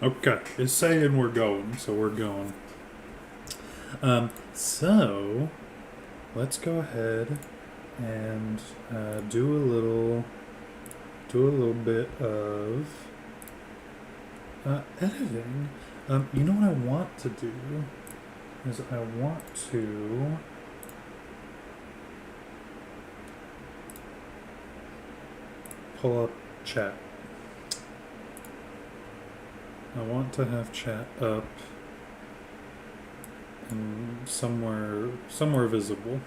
Okay, it's saying we're going, so we're going. So let's go ahead and do a little bit of editing. You know what I want to do is I want to pull up chat. I want to have chat up and somewhere visible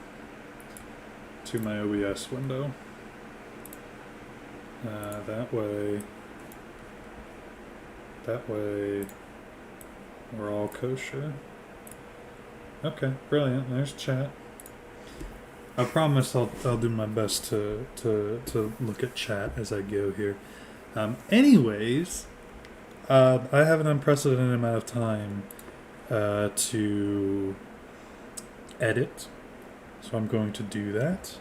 to my OBS window. That way we're all kosher. Okay, brilliant. There's chat. I promise I'll do my best to look at chat as I go here. Anyways, I have an unprecedented amount of time to edit, so I'm going to do that.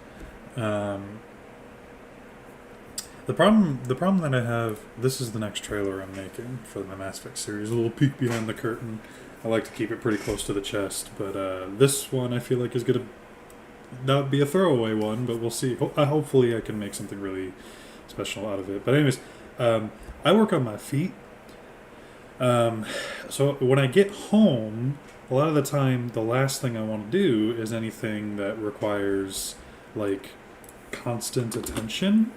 The problem that I have, this is the next trailer I'm making for the Mass Effect series. A little peek behind the curtain. I like to keep it pretty close to the chest, but this one I feel like is gonna not be a throwaway one, but we'll see. Hopefully I can make something really special out of it. But anyways, I work on my feet. So when I get home, a lot of the time, the last thing I want to do is anything that requires like constant attention.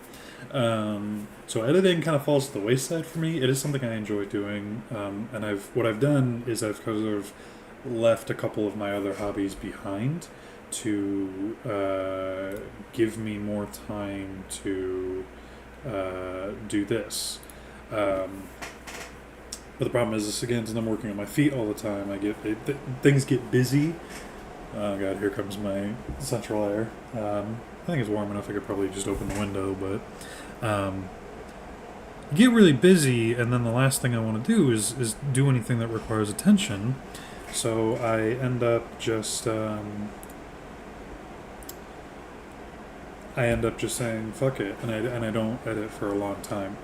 So editing kind of falls to the wayside for me. It is something I enjoy doing, and what I've done is I've kind of left a couple of my other hobbies behind to give me more time to do this. But the problem is, this again, since I'm working on my feet all the time, things get busy. Oh god, here comes my central air. I think it's warm enough. I could probably just open the window, but you get really busy, and then the last thing I want to do is do anything that requires attention. So I end up just saying fuck it, and I don't edit for a long time.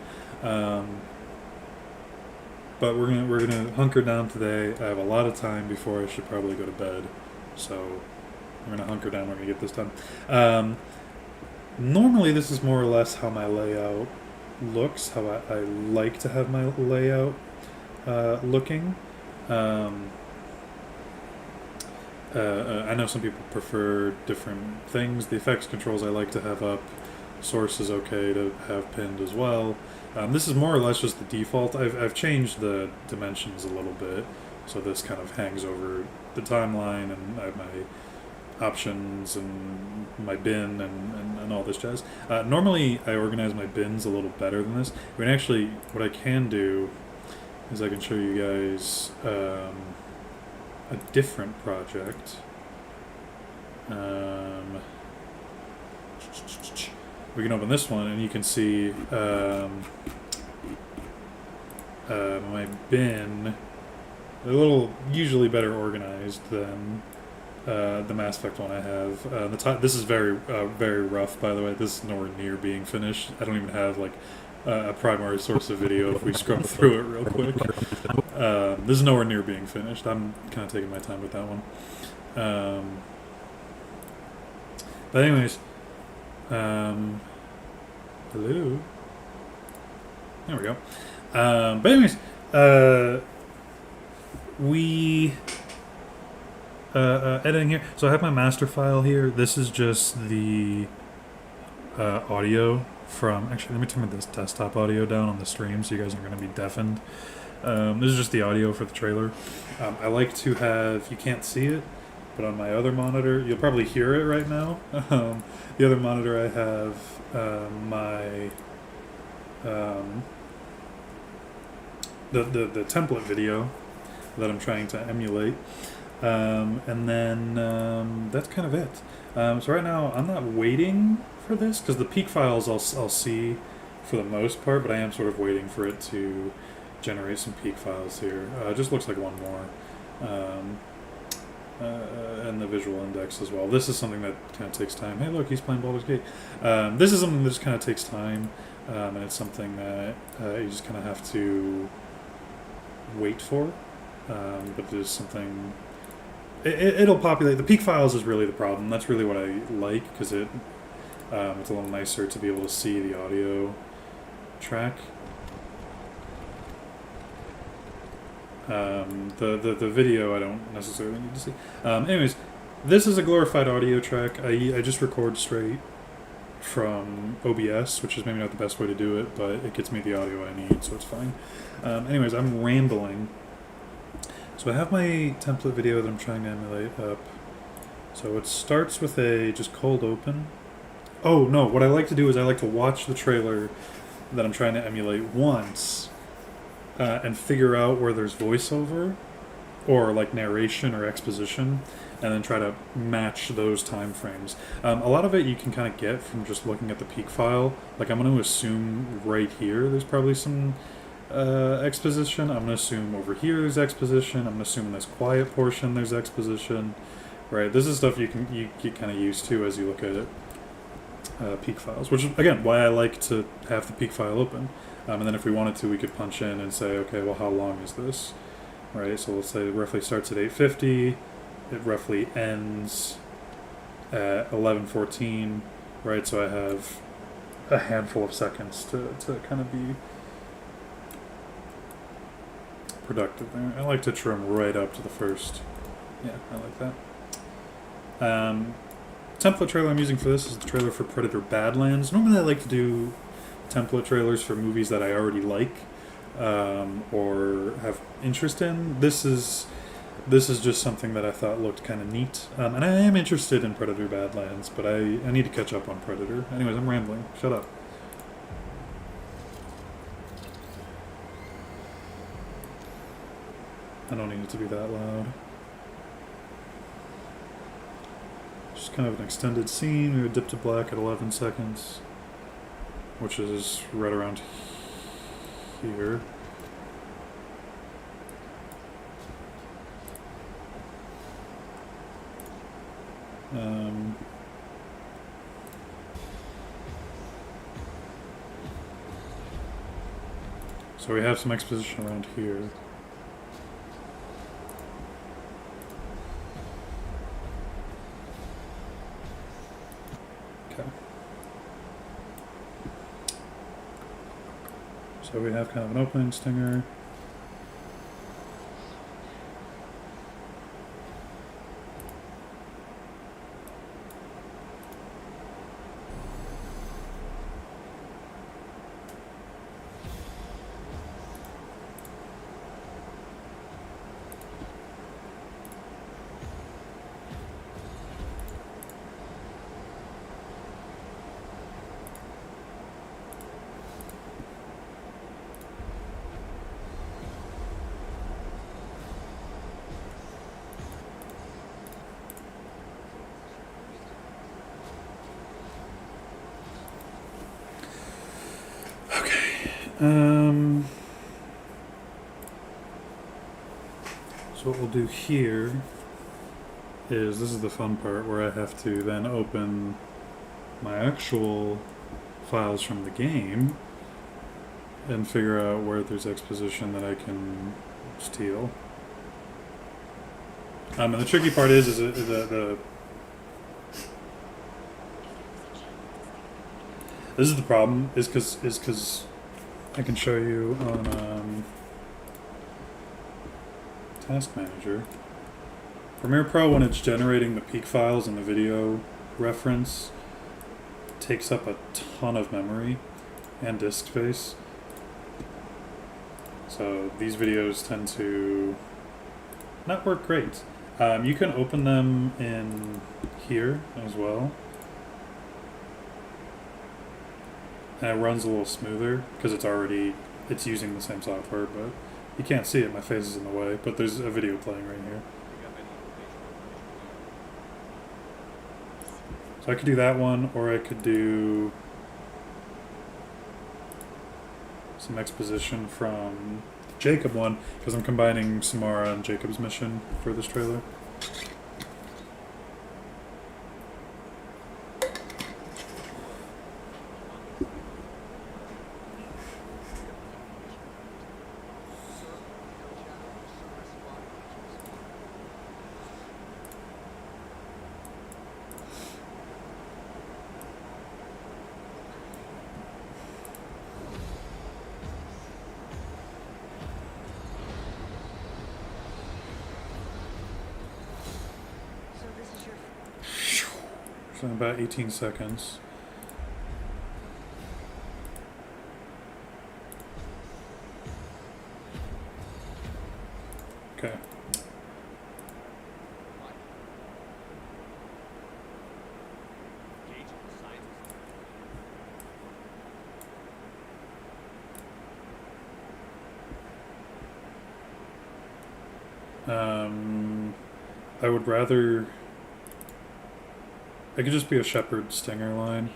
But we're gonna hunker down today. I have a lot of time before I should probably go to bed, so we're gonna hunker down. We're gonna get this done. Normally, this is more or less how my layout looks. How I like to have my layout looking. I know some people prefer different things. The effects controls I like to have up. Source is okay to have pinned as well. This is more or less just the default. I've changed the dimensions a little bit, so this kind of hangs over the timeline, and I have my options and my bin and all this jazz. Normally, I organize my bins a little better than this. I mean, actually, what I can do is I can show you guys a different project. We can open this one, and you can see my bin. They're a little usually better organized than the Mass Effect one I have. This is very rough, by the way. This is nowhere near being finished. I don't even have like a primary source of video if we scrub through it real quick. This is nowhere near being finished. I'm kind of taking my time with that one. But anyways, hello. There we go. But anyways, we editing here. So I have my master file here. This is just the audio from. Actually, let me turn this desktop audio down on the stream so you guys aren't going to be deafened. This is just the audio for the trailer. I like to have. You can't see it, but on my other monitor, you'll probably hear it right now. The other monitor I have my the template video that I'm trying to emulate, and then that's kind of it. So right now I'm not waiting for this because the peak files I'll see for the most part, but I am sort of waiting for it to generate some peak files here. It just looks like one more. And the visual index as well. This is something that kind of takes time. Hey, look, he's playing Baldur's Gate. This is something that just kind of takes time, and it's something that you just kind of have to wait for, but there's something. It'll populate. The peak files is really the problem. That's really what I like because it's a little nicer to be able to see the audio track. The video I don't necessarily need to see. Anyways, this is a glorified audio track. I just record straight from OBS, which is maybe not the best way to do it, but it gets me the audio I need, so it's fine. Anyways, I'm rambling. So I have my template video that I'm trying to emulate up. So it starts with a just cold open. Oh no, what I like to do is I like to watch the trailer that I'm trying to emulate once and figure out where there's voiceover or like narration or exposition, and then try to match those time frames. A lot of it you can kind of get from just looking at the peak file. Like I'm going to assume right here there's probably some exposition. I'm going to assume over here there's exposition. I'm going to assume in this quiet portion there's exposition. Right, this is stuff you get kind of used to as you look at it. Peak files, which is again why I like to have the peak file open. And then if we wanted to, we could punch in and say, okay, well, how long is this? Right, so let's say it roughly starts at 8:50. It roughly ends at 11:14. Right, so I have a handful of seconds to kind of be productive there. I like to trim right up to the first. Yeah, I like that. Template trailer I'm using for this is the trailer for Predator Badlands. Normally I like to do template trailers for movies that I already like or have interest in. This is just something that I thought looked kind of neat. And I am interested in Predator Badlands, but I need to catch up on Predator. Anyways, I'm rambling. Shut up. I don't need it to be that loud. Just kind of an extended scene. We would dip to black at 11 seconds, which is right around here. So we have some exposition around here. Okay. So we have kind of an opening stinger. So what we'll do here is, this is the fun part where I have to then open my actual files from the game and figure out where there's exposition that I can steal. And the tricky part is the this is the problem, is because I can show you on Task Manager. Premiere Pro, when it's generating the peak files and the video reference, takes up a ton of memory and disk space. So these videos tend to not work great. You can open them in here as well. And it runs a little smoother because it's using the same software, but you can't see it, my face is in the way, but there's a video playing right here. So I could do that one, or I could do some exposition from the Jacob one, because I'm combining Samara and Jacob's mission for this trailer. So about 18 seconds. Okay. I would rather... I could just be a Shepherd Stinger line.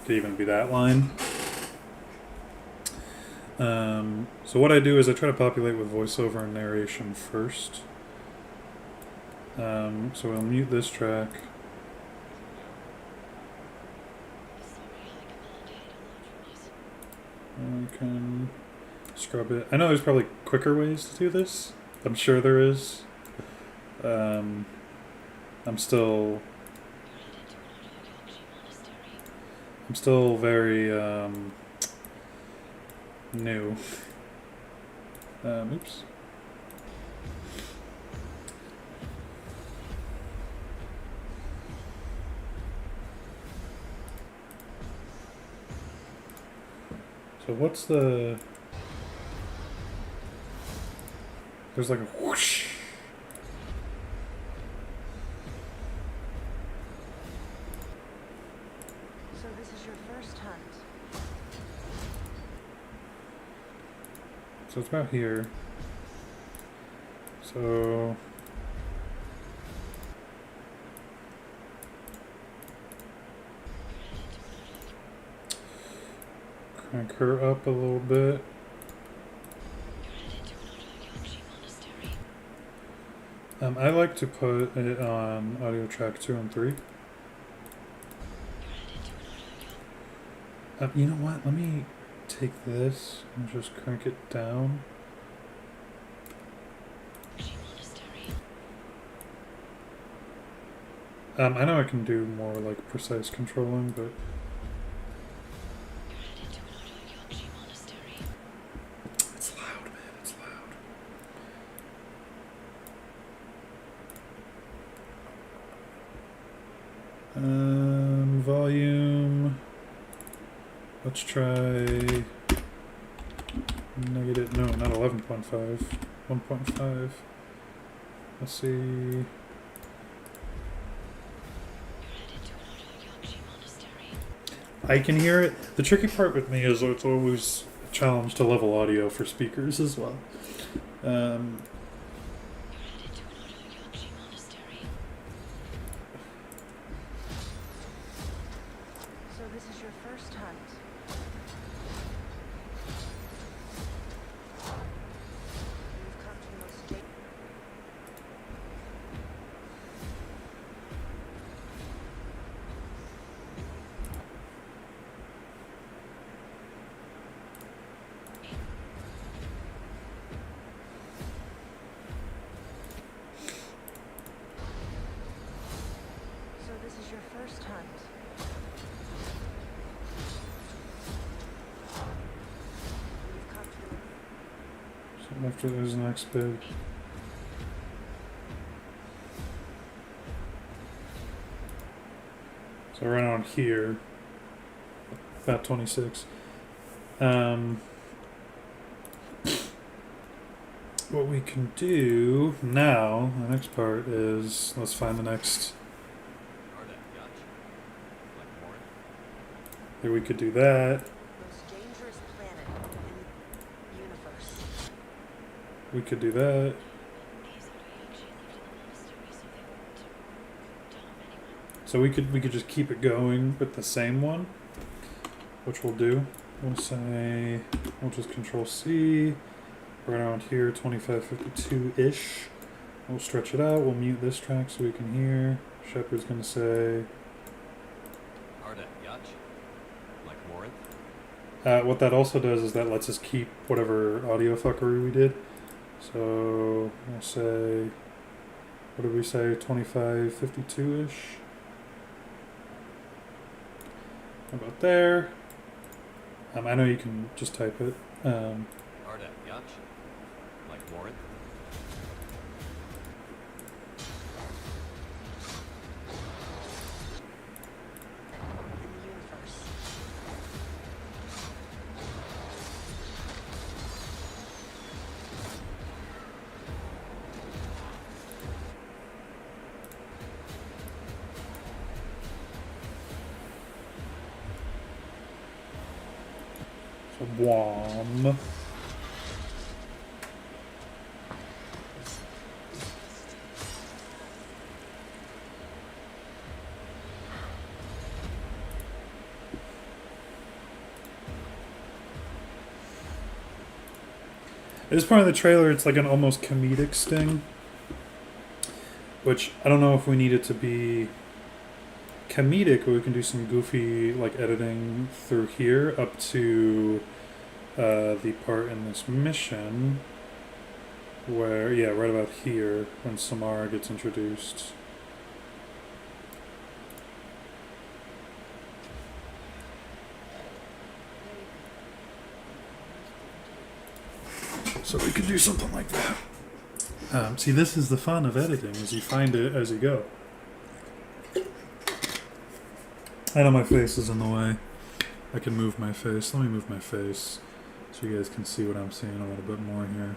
Could even be that line. So what I do is I try to populate with voiceover and narration first. So I'll mute this track. I can scrub it. I know there's probably quicker ways to do this. I'm sure there is. I'm still very new. Oops. So what's the... There's like a whoosh. So this is your first hunt. So it's about here. So... Crank her up a little bit. I like to put it on audio track 2 and 3. You know what? Let me take this and just crank it down. I know I can do more like precise controlling, but it's loud, man. It's loud. Volume. Let's try negative. No, not 11.5. 1.5. Let's see. I can hear it. The tricky part with me is it's always a challenge to level audio for speakers as well. So this is your first hunt. You've come to the most So this is your first hunt. You've come to So after there's the next bit. So right on here, about 26. What we can do now, the next part is, let's find the next. Here we could do that. most dangerous planet in the universe. We could do that. So we could just keep it going with the same one, which we'll do. We'll say we'll just Control C, right around here, 2552-ish. We'll stretch it out. We'll mute this track so we can hear. Shepard's gonna say. What that also does is that lets us keep whatever audio fuckery we did. So we'll say, what did we say, 2552-ish? How about there? I know you can just type it. Wom. At this point in the trailer, it's like an almost comedic sting, which I don't know if we need it to be comedic, or we can do some goofy like editing through here up to the part in this mission where, yeah, right about here when Samara gets introduced. So we could do something like that. See, this is the fun of editing, is you find it as you go. I know my face is in the way. I can move my face. Let me move my face so you guys can see what I'm seeing a little bit more here.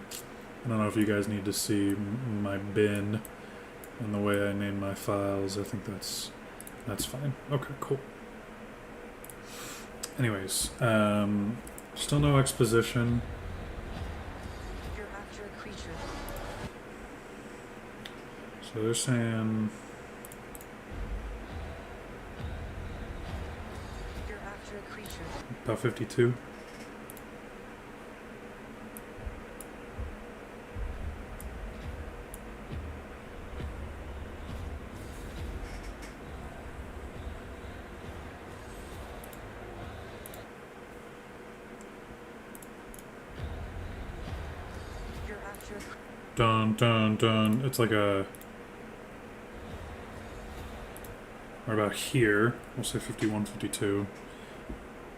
I don't know if you guys need to see my bin and the way I name my files. I think that's fine. Okay, cool. Anyways, still no exposition. You're after a creature. So they're saying You're after a creature. about 52. You're after a creature. Dun dun dun. It's like a. Or about here. We'll say 51, 52.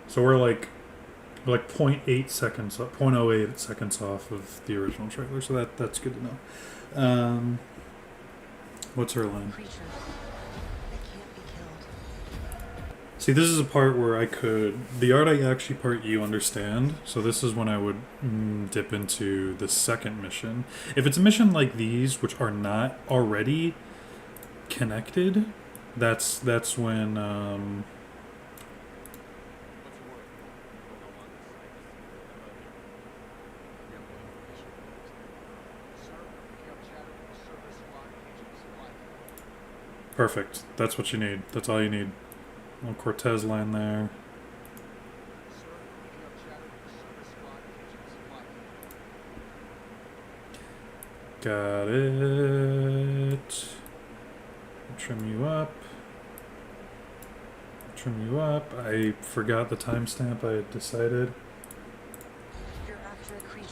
So we're like 0.8 seconds, 0.08 seconds off of the original trailer. So that's good to know. What's her line? Creature that can't be killed. See, this is a part where I could. The Artiaxi part you understand, so this is when I would dip into the second mission. If it's a mission like these, which are not already connected, that's when. Perfect. That's what you need. That's all you need. Little Cortez line there. Got it. Trim you up. Trim you up. I forgot the timestamp I had decided. You're after a creature.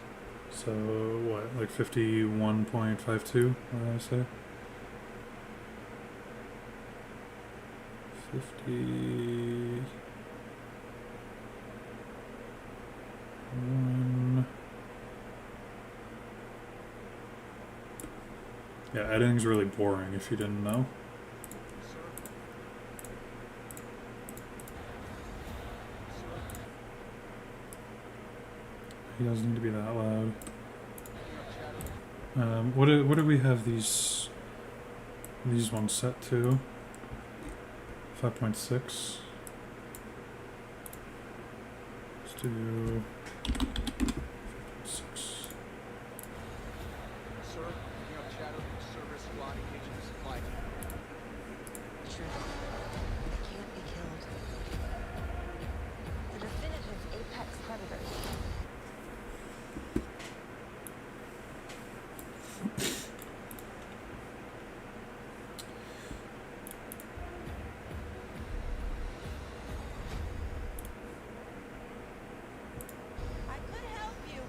So, what, like 51.52, what did I say? 51. Yeah, editing's really boring if you didn't know. He doesn't need to be that loud. What do we have these ones set to? 5.6. Let's do 6. Sir, you have Shadow Service Squad engaging the supply. Creature that can't be killed. The definitive apex predator. I could help you.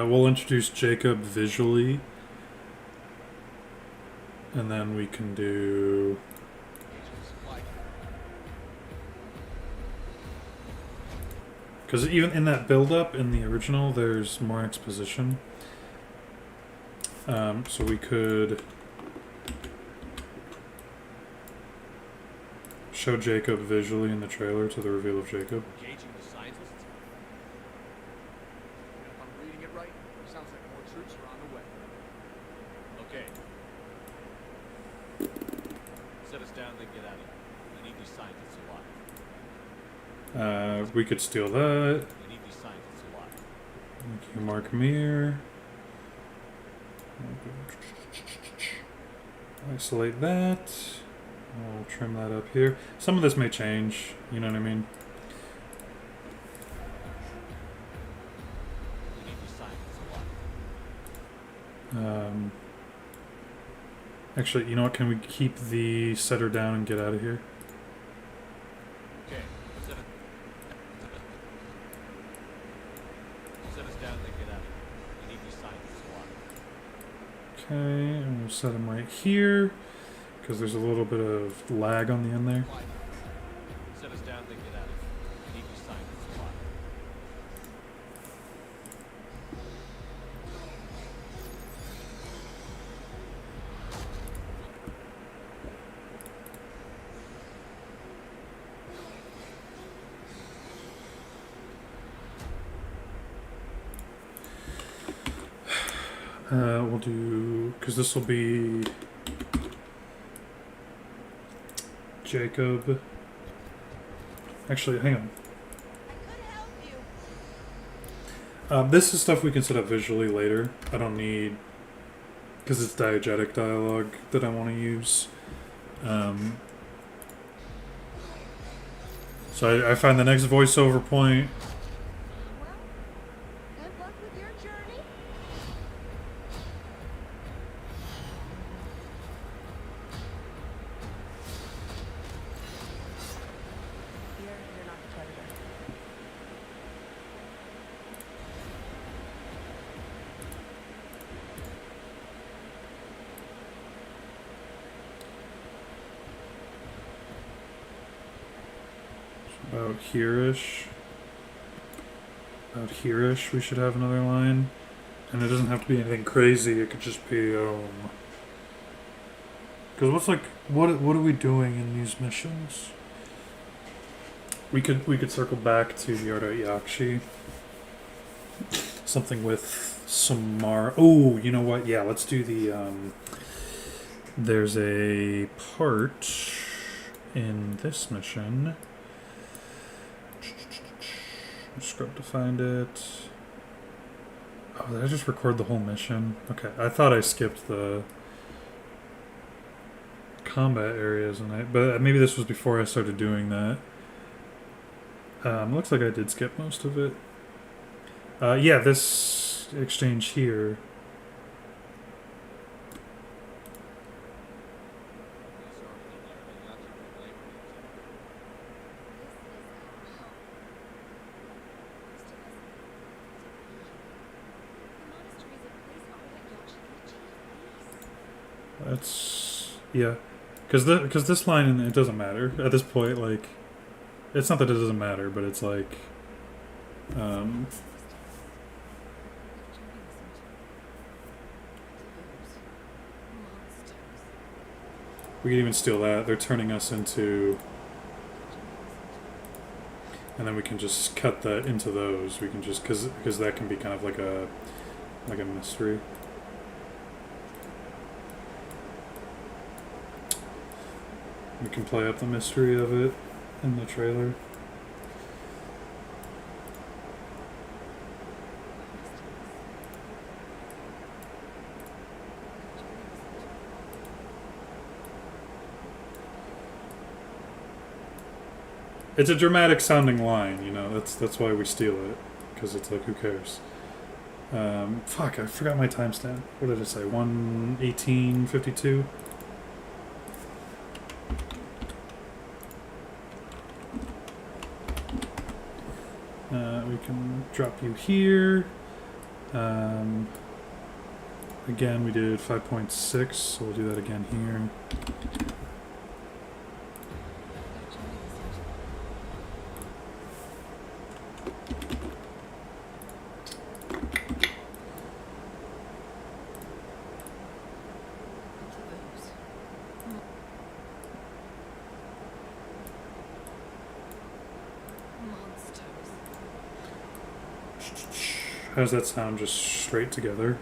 We'll introduce Jacob visually, and then we can do. Engaging the supply. Because even in that build-up in the original, there's more exposition. So we could show Jacob visually in the trailer to the reveal of Jacob. Engaging the scientists. And if I'm reading it right, sounds like more troops are on the way. Okay. Set us down, then get out of here. these scientists alive. We could steal that. We need these scientists alive. Thank you, Mark Mir. Isolate that. I'll trim that up here. Some of this may change, you know what I mean? We need these scientists alive. Actually, you know what? Can we keep the setter down and get out of here? Okay, set us down, then get out of here. We need these scientists alive. Okay, and we'll set them right here because there's a little bit of lag on the end there. Set us down, then get out of here. We need these scientists alive. We'll do, because this will be Jacob. Actually, hang on. I could help you. This is stuff we can set up visually later. I don't need, because it's diegetic dialogue that I want to use. So I find the next voiceover point. Well, good luck with your journey. You're not the predator. About here-ish. About here-ish, we should have another line. And it doesn't have to be anything crazy, it could just be, because what's like, what are we doing in these missions? We could circle back to the Yarda Yakshi. Something with Samar. Oh, you know what? Yeah, let's do the, there's a part in this mission. Scrub to find it. Oh, did I just record the whole mission? Okay, I thought I skipped the combat areas, but maybe this was before I started doing that. Looks like I did skip most of it. Yeah, this exchange here. That's, yeah, because this line, it doesn't matter at this point. Like, it's not that it doesn't matter, but it's like, we can even steal that. They're turning us into, and then we can just cut that into those. We can just, because that can be kind of like a mystery. We can play up the mystery of it in the trailer. It's a dramatic sounding line, you know. That's why we steal it, because it's like, who cares? Fuck, I forgot my timestamp. What did it say? 1:18:52. We can drop you here. Again, we did 5.6, so we'll do that again here. How does that sound just straight together?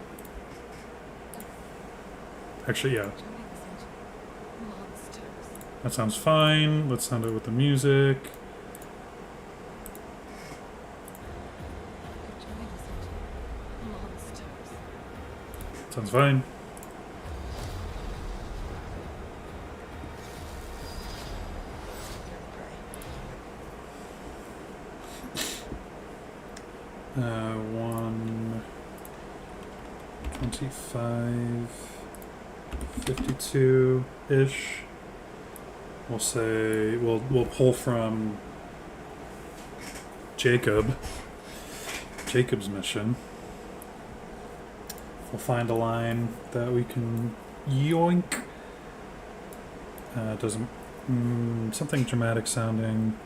Actually, yeah. That sounds fine. Let's sound it with the music. Sounds fine. They're 125, 52 ish. We'll say we'll pull from Jacob's mission. We'll find a line that we can yoink. Doesn't something dramatic sounding.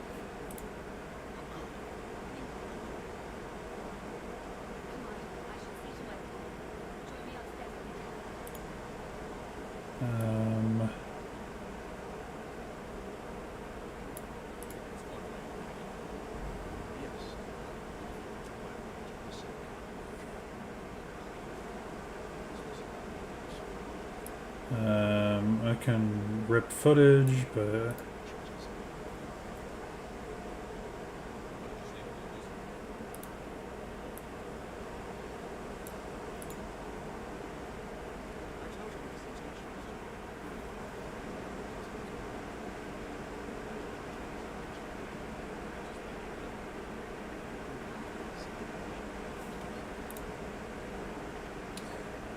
I can rip footage, but are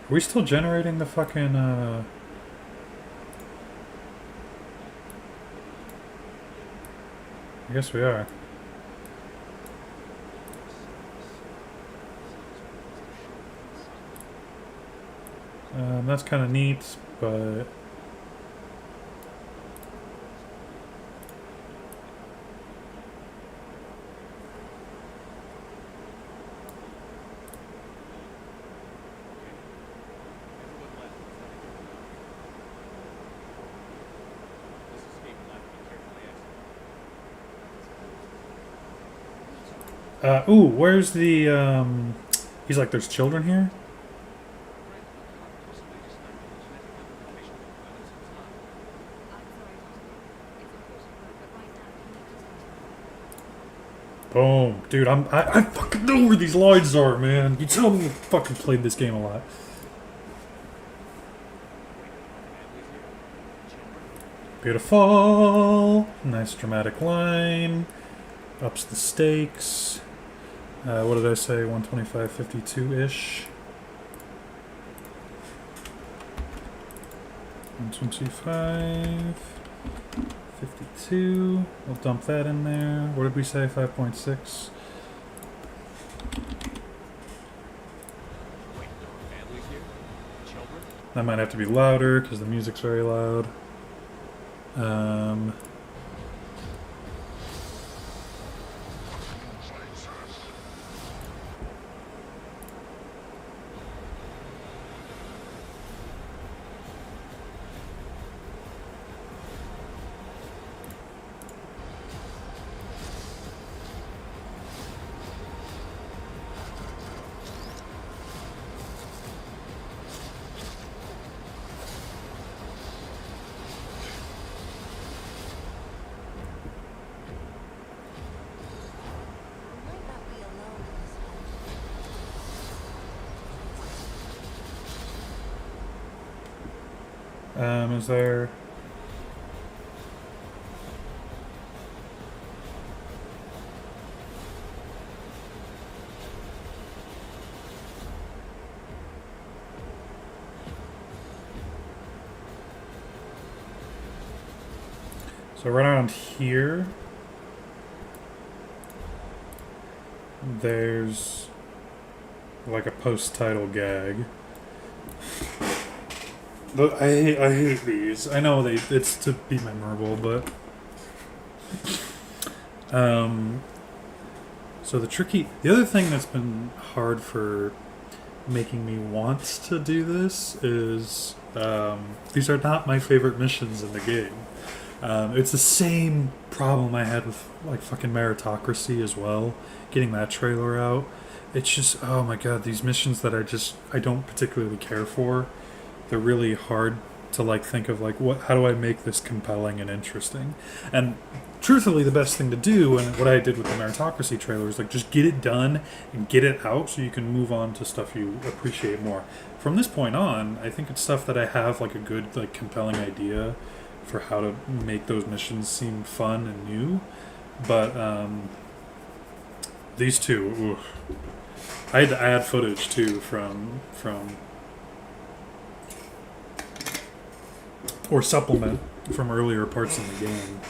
we still generating the fucking I guess we are. That's kind of neat, but ooh, where's the he's like, there's children here? Boom. Dude, I fucking know where these lines are, man. You tell me you fucking played this game a lot. Beautiful. Nice dramatic line. Ups the stakes. What did I say? 125, 52-ish. 125, 52. We'll dump that in there. What did we say? 5.6. That might have to be louder because the music's very loud. might not be alone in this home. Is there... So right around here, there's like a post-title gag. But I hate these. I know it's to be memorable, but so the other thing that's been hard for making me want to do this is these are not my favorite missions in the game. It's the same problem I had with like fucking Meritocracy as well. Getting that trailer out, it's just, oh my god, these missions that I don't particularly care for. They're really hard to like think of like how do I make this compelling and interesting. And truthfully, the best thing to do, and what I did with the meritocracy trailer, is like just get it done and get it out so you can move on to stuff you appreciate more. From this point on, I think it's stuff that I have like a good like compelling idea for how to make those missions seem fun and new. But these two, oof. I had to add footage too from or supplement from earlier parts in the game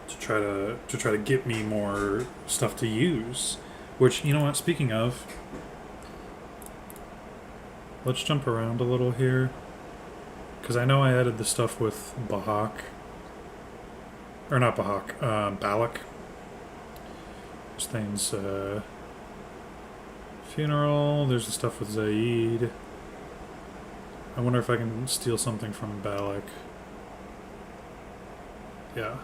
to try to get me more stuff to use. Which, you know what? Speaking of, let's jump around a little here, because I know I added the stuff with Bahak, or not Bahak, Balak. There's things. Funeral. There's the stuff with Zaid. I wonder if I can steal something from Balak. Yeah.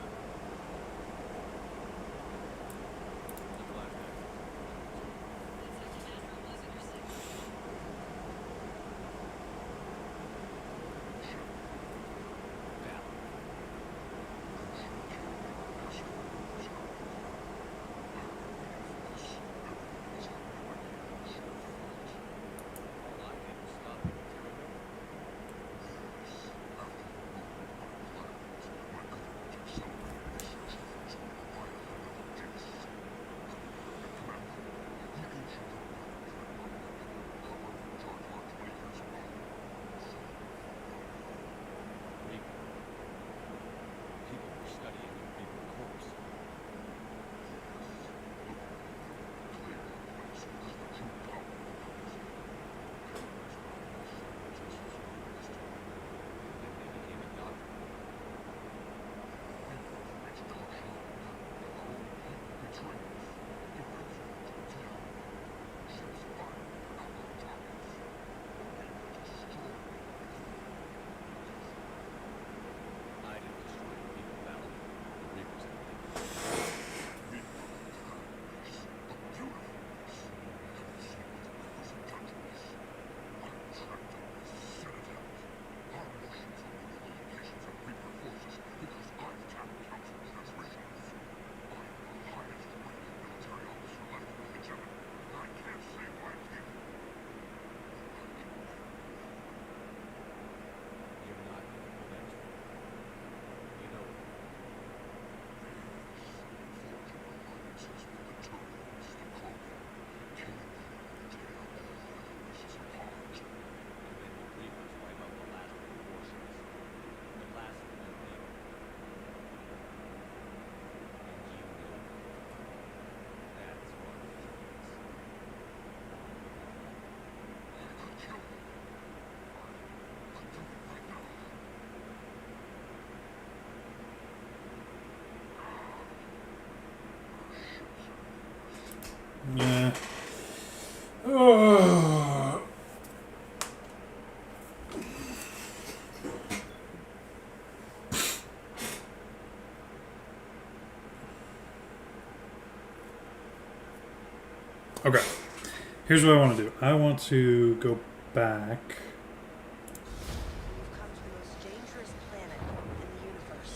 Yeah. Oh. Okay. Here's what I want to do. I want to go back. You've come to the most dangerous planet in the universe.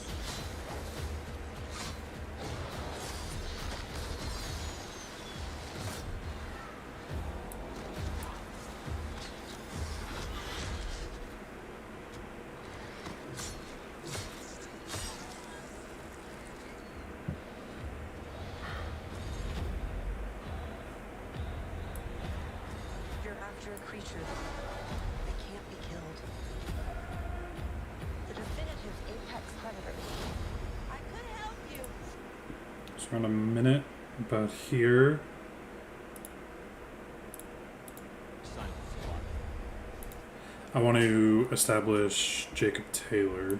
You're after a creature that can't be killed. The definitive apex predator. I could help you. Just around a minute about here. I want to establish Jacob Taylor.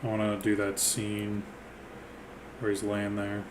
I want to do that scene where he's laying there.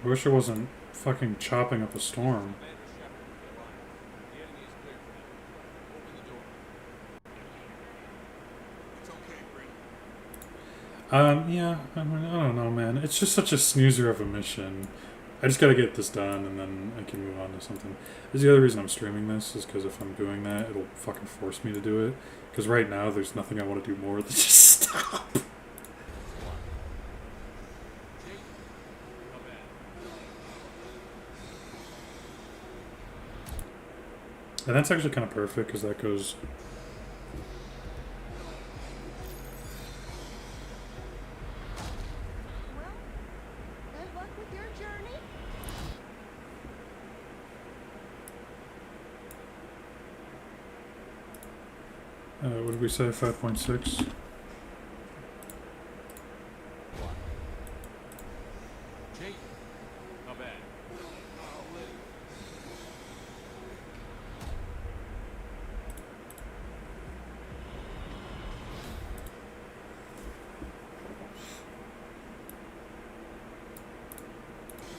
I wish it wasn't fucking chopping up a storm. Commander Shepard, you're on. The enemy is clear for now. Open the door. It's okay, Brady. Yeah, I mean, I don't know, man. It's just such a snoozer of a mission. I just gotta get this done, and then I can move on to something. This is the other reason I'm streaming this, is because if I'm doing that, it'll fucking force me to do it. Because right now, there's nothing I want to do more than just stop. Jake, come in. And that's actually kind of perfect, because that goes... Well, good luck with your journey. what did we say, 5.6? Jake, come in. I'll live.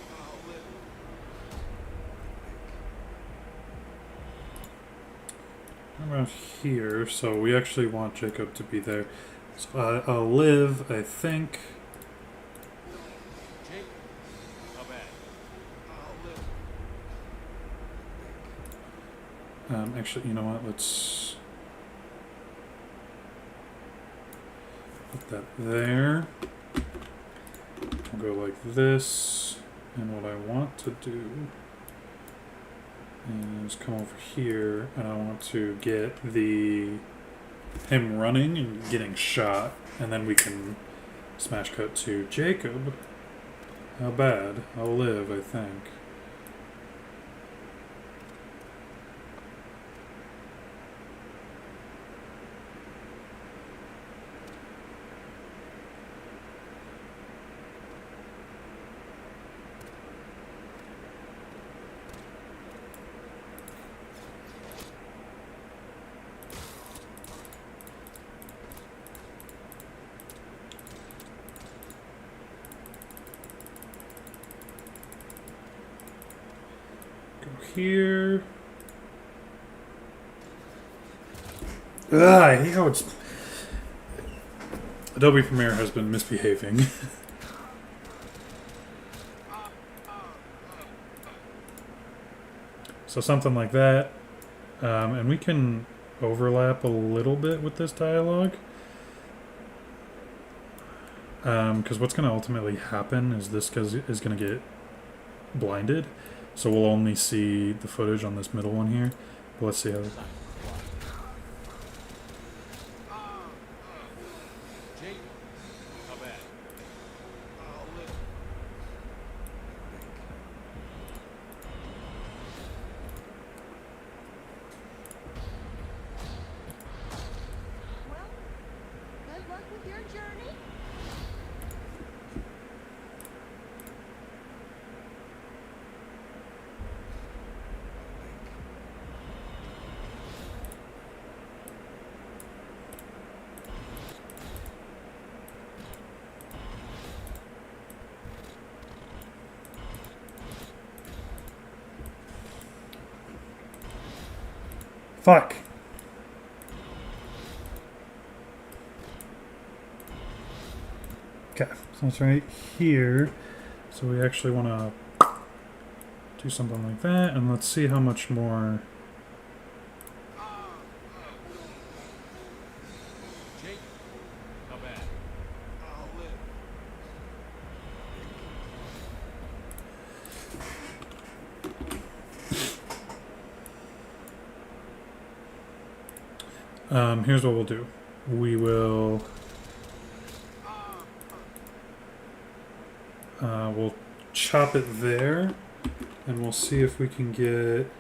I'll live. Around here, so we actually want Jacob to be there. So I'll live, I think. Jake, come in. I'll live. Actually, you know what? Let's put that there. I'll go like this. And what I want to do is come over here, and I want to get him running and getting shot, and then we can smash cut to Jacob. How bad? I'll live, I think. Here. I hate how it's. Adobe Premiere has been misbehaving. So something like that. And we can overlap a little bit with this dialogue. Because what's going to ultimately happen is this guy is going to get blinded. So we'll only see the footage on this middle one here. But let's see how... Jake, come in. I'll live. Well, good luck with your journey. Fuck! Okay, so it's right here. So we actually want to do something like that, and let's see how much more... Jake, come in. I'll live. Here's what we'll do. We will... we'll chop it there, and we'll see if we can get...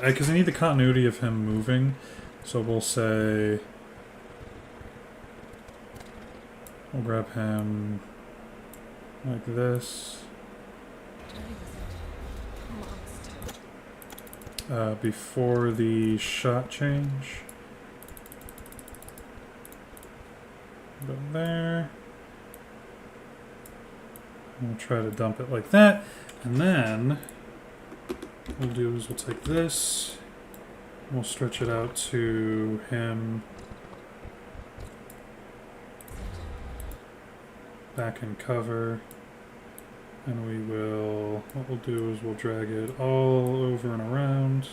because I need the continuity of him moving, so we'll say... We'll grab him like this. Journey was Monster. Before the shot change. Go there. We'll try to dump it like that. And then what we'll do is we'll take this. We'll stretch it out to him. Back in cover. And we will, what we'll do is we'll drag it all over and around.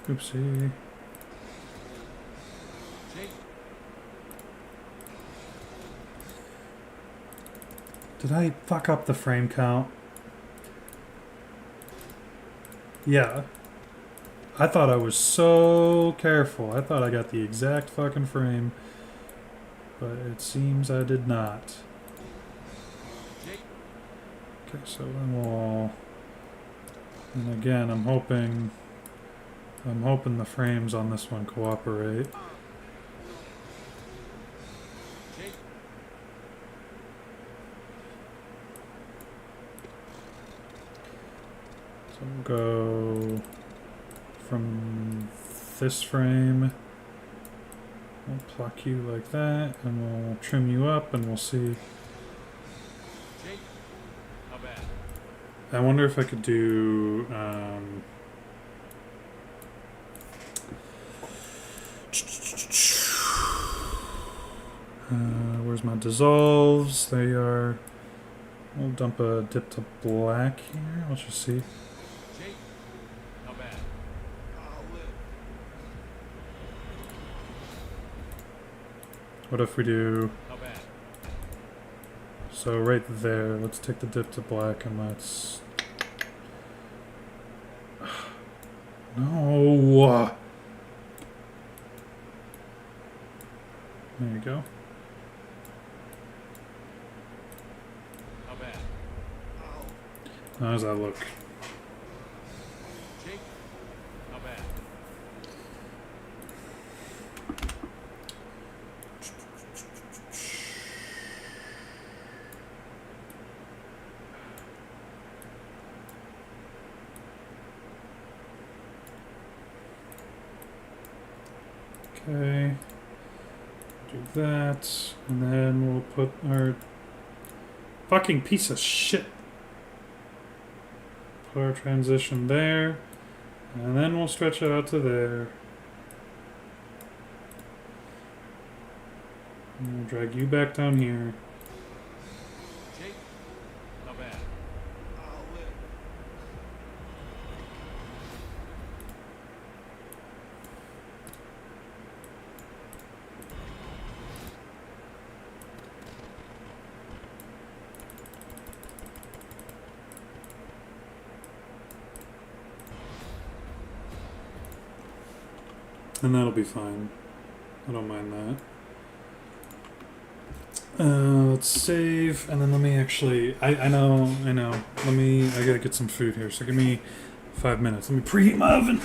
Oopsie. Did I fuck up the frame count? Yeah. I thought I was so careful. I thought I got the exact fucking frame. But it seems I did not. Okay, so then we'll... And again, I'm hoping the frames on this one cooperate. So we'll go from this frame. We'll pluck you like that, and we'll trim you up, and we'll see. Not bad. I wonder if I could do. Where's my dissolves? They are. We'll dump a dip to black here. Let's just see. Not bad. What if we do? Not bad. So right there, let's take the dip to black and let's. No. There you go. Not bad. How does that look? Not bad. Okay. Do that, and then we'll put our fucking piece of shit. Put our transition there, and then we'll stretch it out to there. And we'll drag you back down here. Not bad. And that'll be fine. I don't mind that. Let's save, and then let me actually... I know. I gotta get some food here, so give me 5 minutes. Let me preheat my oven.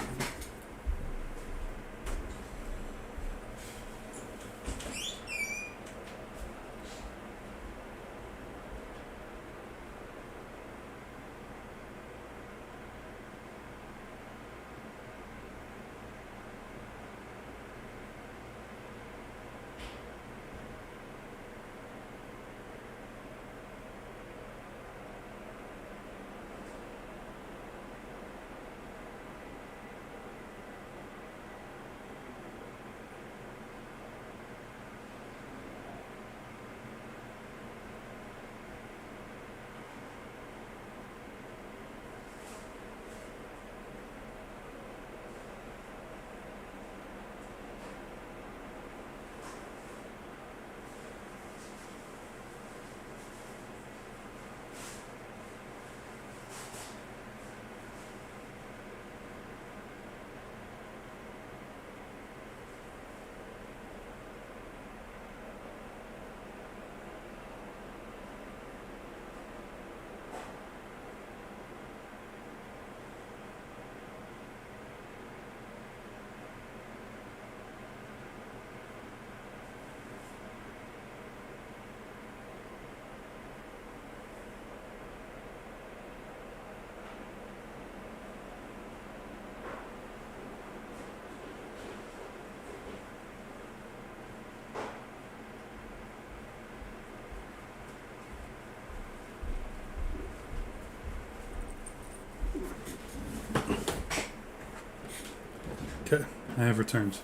Okay, I have returned.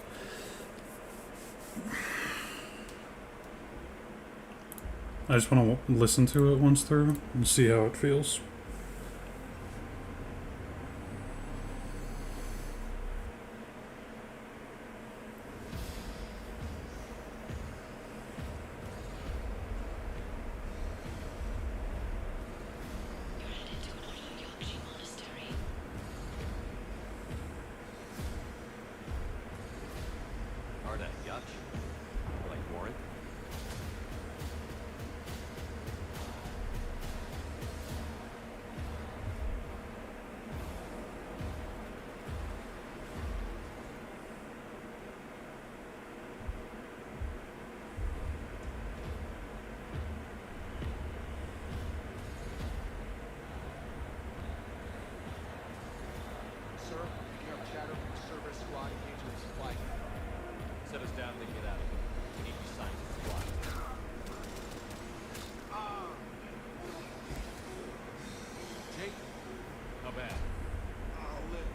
I just want to listen to it once through and see how it feels. You're headed to an Otoyakshi monastery. Arda, Yach? Like Warren? Sir, we have chatter from the Cerberus squad engaging the supply depot. Set us down, then get out of here. We need these signs of squad. Jake, How bad? I'll live.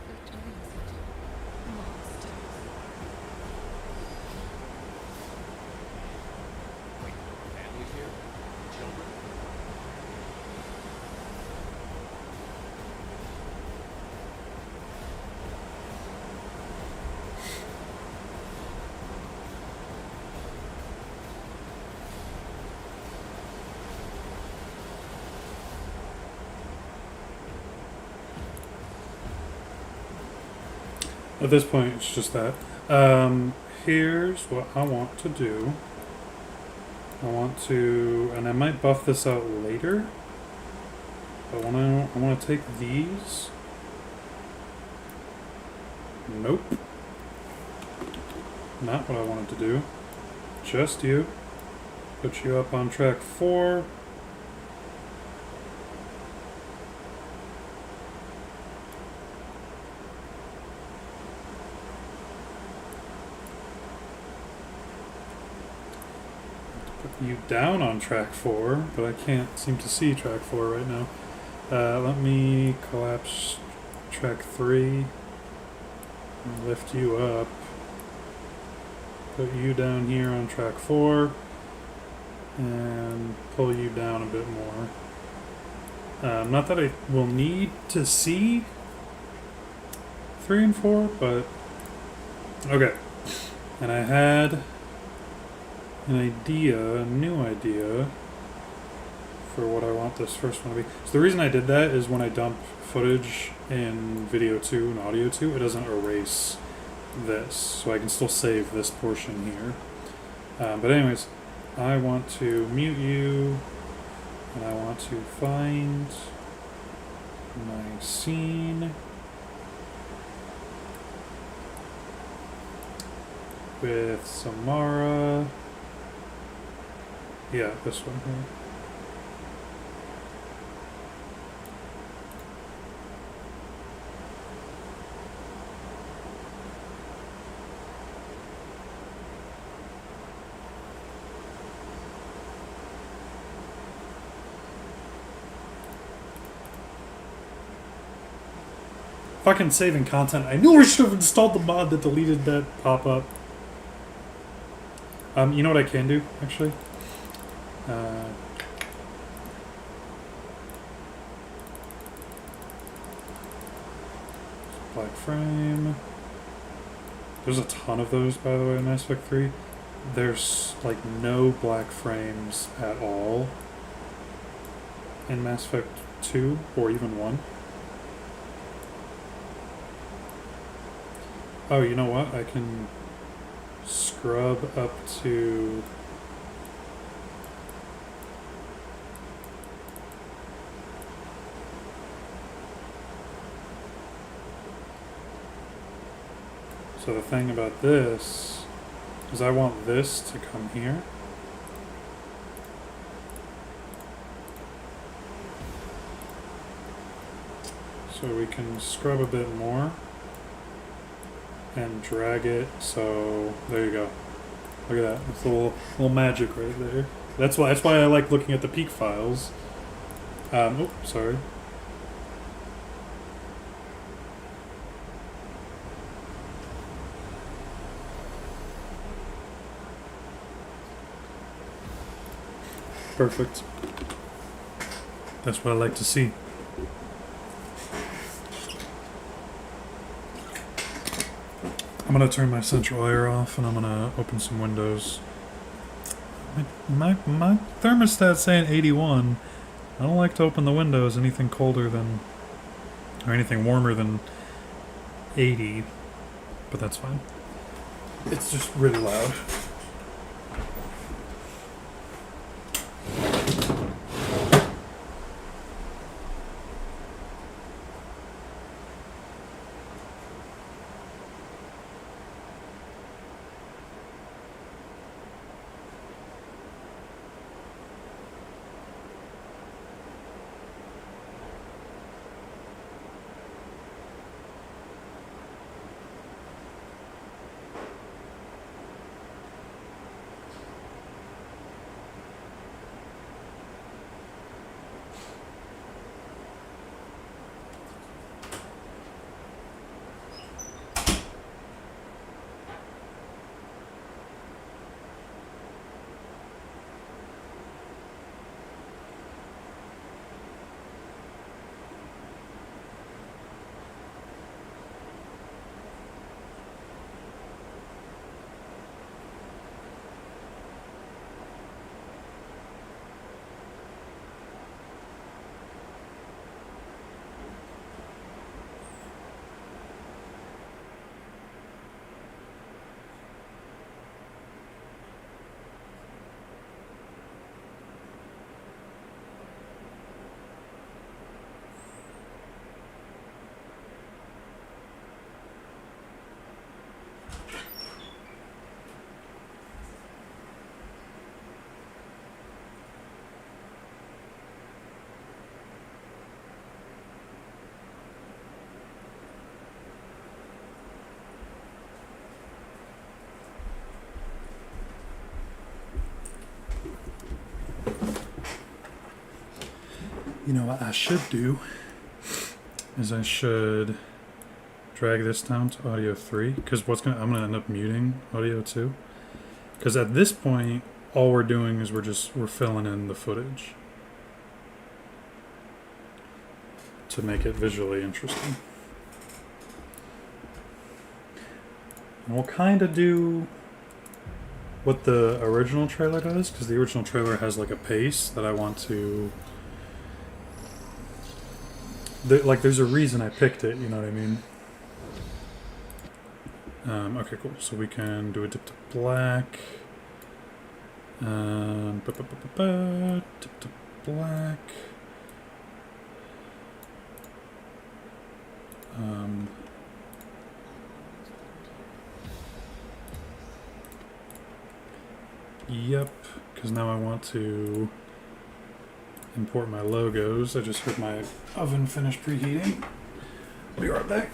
They're turning us into monsters. Wait, families here? Children? At this point, it's just that. Here's what I want to do. I want to, and I might buff this out later. But I want to take these. Nope. Not what I wanted to do. Just you. Put you up on track 4. Put you down on track 4, but I can't seem to see track 4 right now. Let me collapse track 3 and lift you up. Put you down here on track 4 and pull you down a bit more. Not that I will need to see 3 and 4, but okay. And I had an idea, a new idea for what I want this first one to be. So the reason I did that is when I dump footage in video 2 and audio 2, it doesn't erase this, so I can still save this portion here. But anyways, I want to mute you, and I want to find my scene with Samara. Yeah, this one here. Fucking saving content. I knew I should have installed the mod that deleted that pop-up. You know what I can do, actually? Black frame. There's a ton of those, by the way, in Mass Effect 3. There's, like, no black frames at all in Mass Effect 2, or even 1. Oh, you know what? I can scrub up to... So the thing about this is I want this to come here. So we can scrub a bit more and drag it, so there you go. Look at that. It's a little magic right there. That's why I like looking at the peak files. Oh, sorry. Perfect. That's what I like to see. I'm gonna turn my central air off and I'm gonna open some windows. My thermostat's saying 81. I don't like to open the windows anything colder than, or anything warmer than 80, but that's fine. It's just really loud. You know what I should do is I should drag this down to audio 3 because I'm gonna end up muting audio 2 because at this point all we're doing is we're filling in the footage to make it visually interesting. And we'll kind of do what the original trailer does because the original trailer has like a pace that I want to. There's a reason I picked it, you know what I mean? Okay, cool. So we can do a dip to black. Dip to black. Yep, because now I want to import my logos. I just heard my oven finish preheating. Be right back.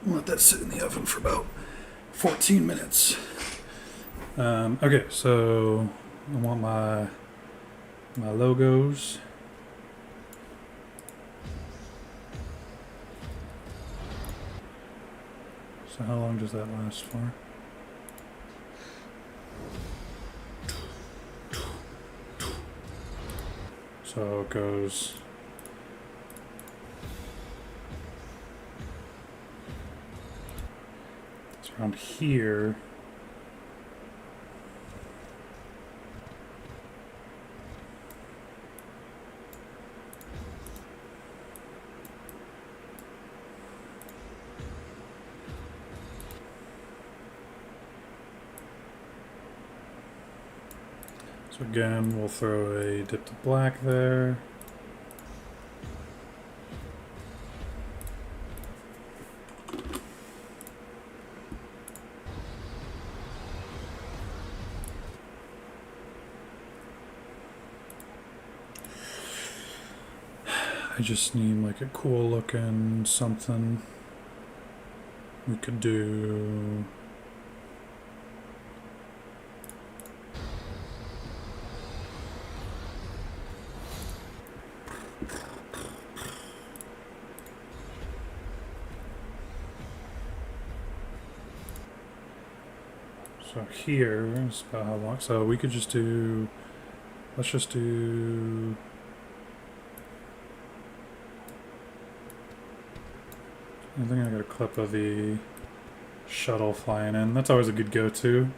Let that sit in the oven for about 14 minutes. Okay, so I want my logos. So how long does that last for? So it goes. Around here. So again, we'll throw a dip to black there. I just need like a cool looking something. We could do. So here is about how long. So we could just do. Let's just do. I think I got a clip of the shuttle flying in. That's always a good go-to.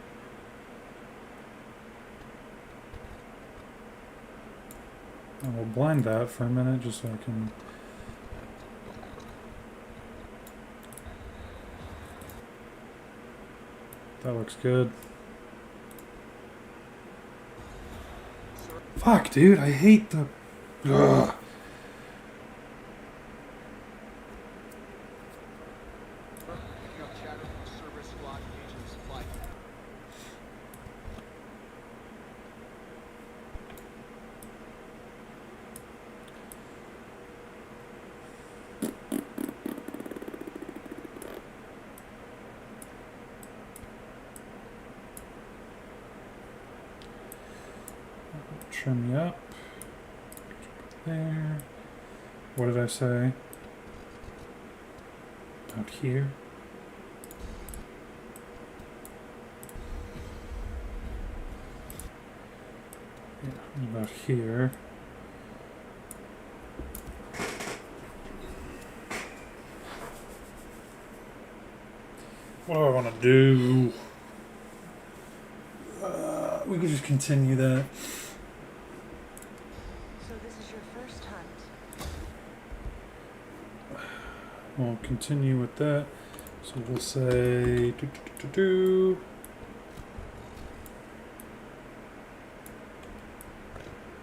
And we'll blind that for a minute just so I can. That looks good. Fuck, dude, I hate the. Ugh. Picking up chatter from the Cerberus squad engaging the supply depot. Trim you up. There. What did I say? About here. Yeah, about here. What do I want to do? We could just continue that. So this is your first hunt. We'll continue with that. So we'll say do.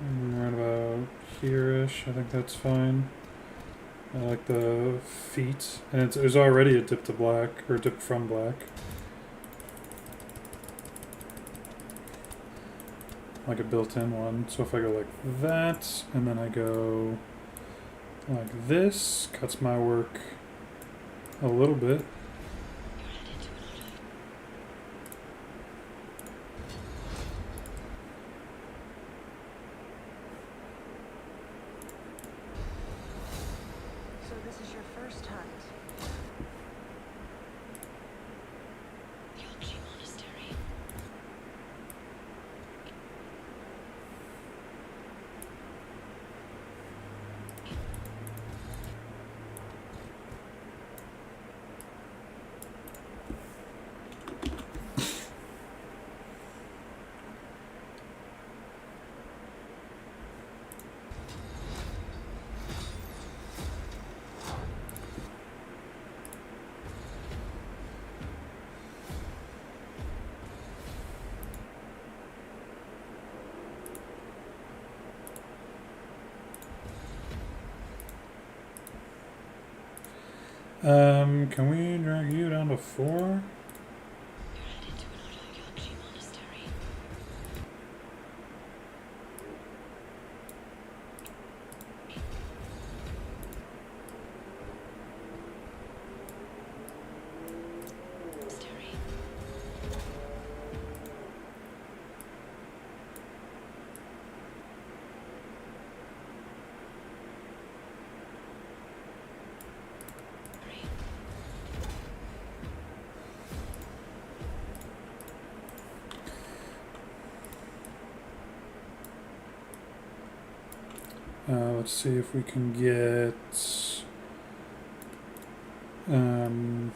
Right about here-ish. I think that's fine. I like the feet, and it's already a dip to black or dip from black. Like a built-in one. So if I go like that, and then I go like this, cuts my work a little bit. You're headed to an auto. So this is your first hunt. Yogji Monastery. Can we drag you down to 4? You're headed to an auto Yogji Monastery. Monastery. Let's see if we can get. Um,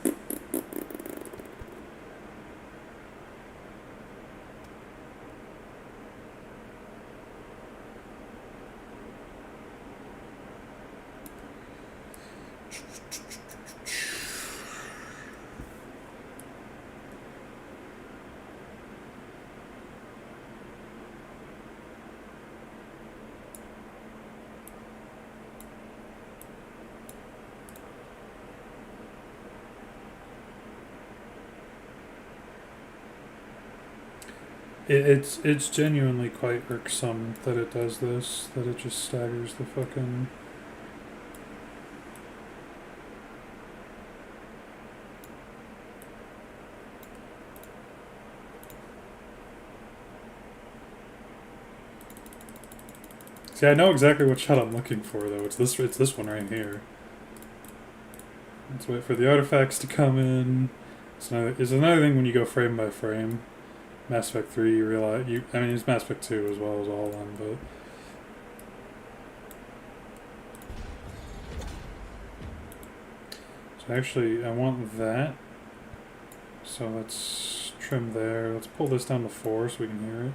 It's genuinely quite irksome that it does this. That it just staggers the fucking. See, I know exactly what shot I'm looking for, though. It's this one right here. Let's wait for the artifacts to come in. It's another thing when you go frame by frame. Mass Effect 3, you realize I mean, it's Mass Effect 2 as well as all of them, but. So actually, I want that. So let's trim there. Let's pull this down to 4 so we can hear it.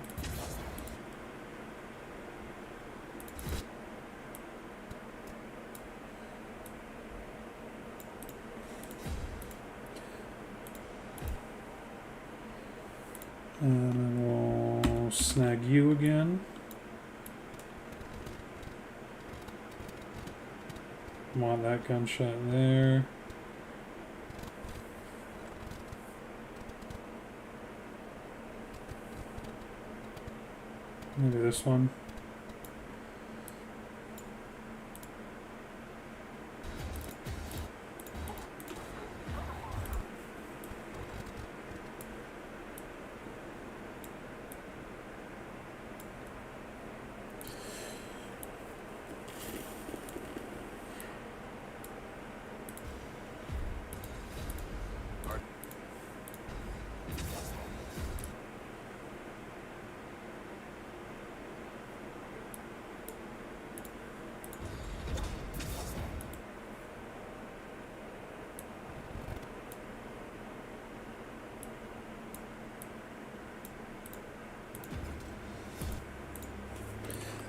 And then we'll snag you again. Want that gunshot there. Maybe this one.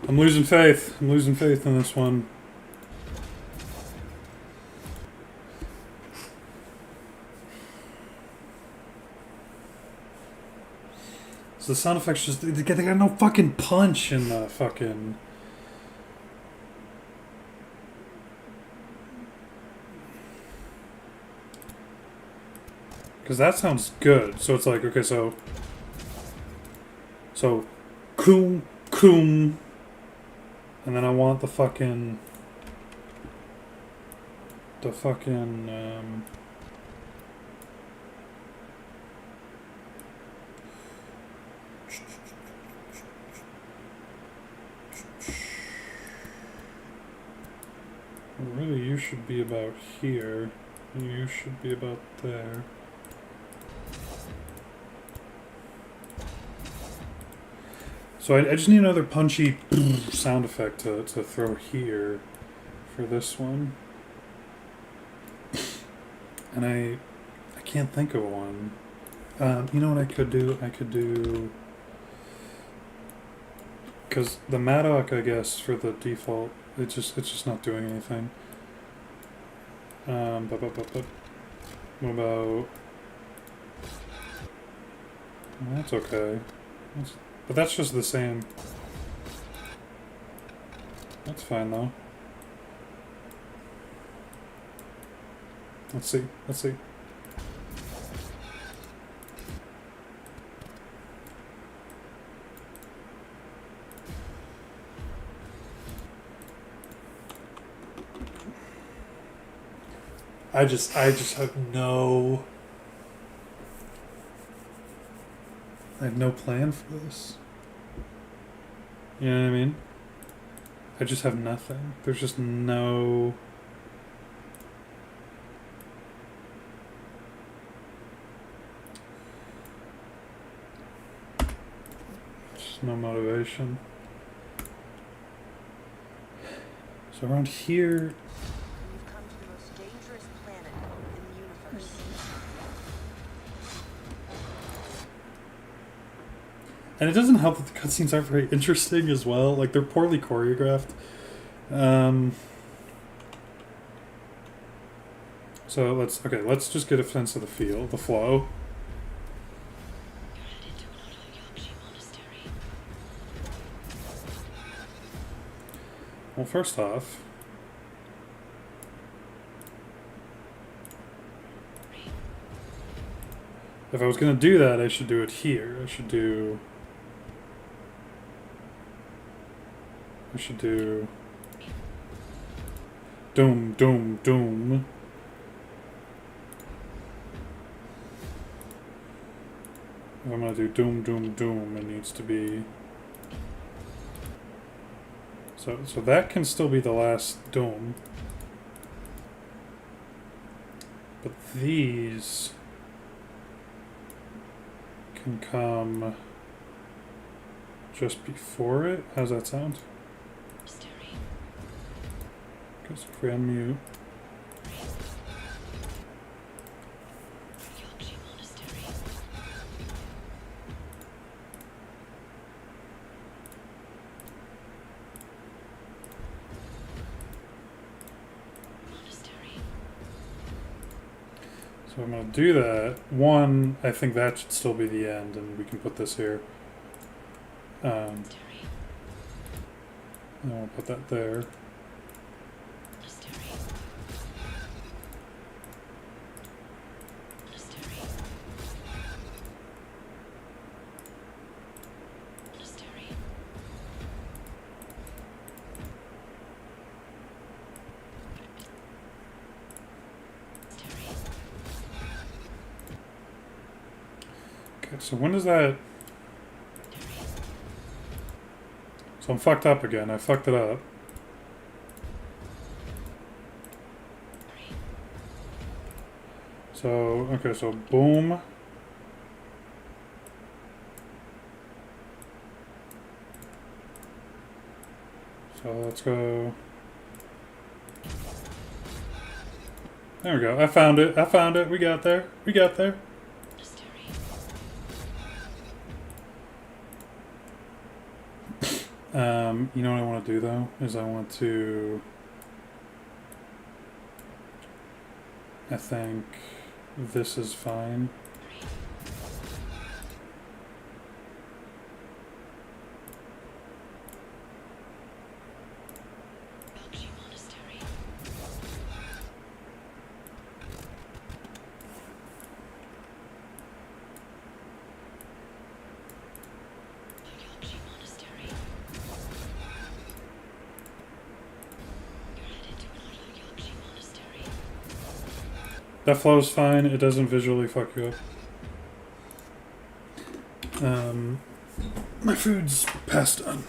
I'm losing faith. I'm losing faith in this one. So the sound effects just they got no fucking punch in the fucking. Because that sounds good. So it's like, okay, so coom, coom. And then I want the fucking really, you should be about here. You should be about there. So I just need another punchy sound effect to throw here for this one. And I can't think of one. You know what I could do? I could do... Because the Maddock, I guess, for the default, it's just not doing anything. What about... Well, that's okay. But that's just the same. That's fine though. Let's see. Let's see. I just have no... I have no plan for this. You know what I mean? I just have nothing. There's just no... Just no motivation. So around here... We've come to the most dangerous planet in the universe. And it doesn't help that the cutscenes aren't very interesting as well. Like, they're poorly choreographed. So let's just get a sense of the feel, the flow. You're headed to an Otoyakshi monastery. Well, first off, if I was going to do that, I should do it here. I should do We should do doom, doom, doom. If I'm gonna do doom, doom, doom, it needs to be. So that can still be the last doom. But these can come just before it. How's that sound? Monastery. Because if we unmute, Yorkshire Monastery. Monastery. so I'm gonna do that. One, I think that should still be the end, and we can put this here. Monastery. And we'll put that there. Monastery. Monastery. Monastery. Monastery. Okay, so when is that? So I'm fucked up again. I fucked it up. So, okay, so boom. So let's go. There we go. I found it. I found it. We got there. We got there. Monastery. You know what I want to do though? Is I want to. I think this is fine. Yorkshire Monastery. Yorkshire Monastery. You're headed to another Yorkshire Monastery. That flow's fine. It doesn't visually fuck you up. My food's past done.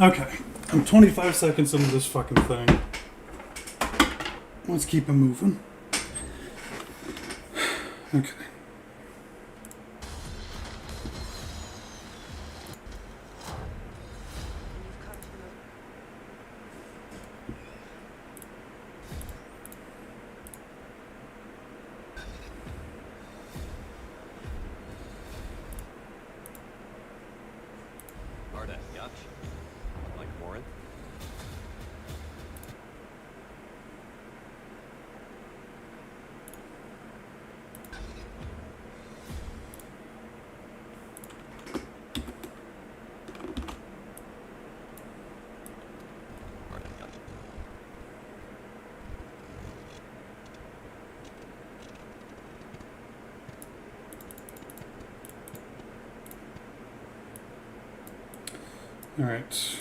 Okay. I'm 25 seconds into this fucking thing. Let's keep it moving. Okay. You've come to the Arda, Yach. Like Morin? Arda, Yach. All right.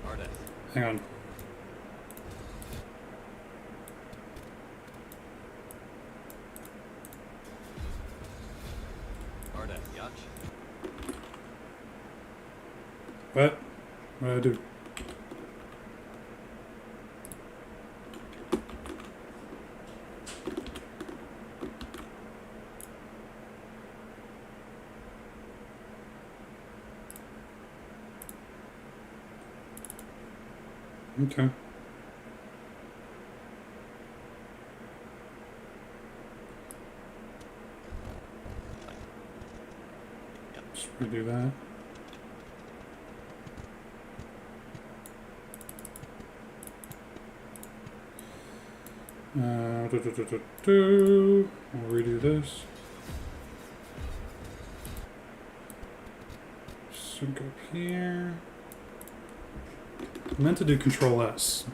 Arda. Hang on. Arda, Yach. What? What did I do? Okay. Just redo that. We'll redo this. Sync up here. I meant to do Control S,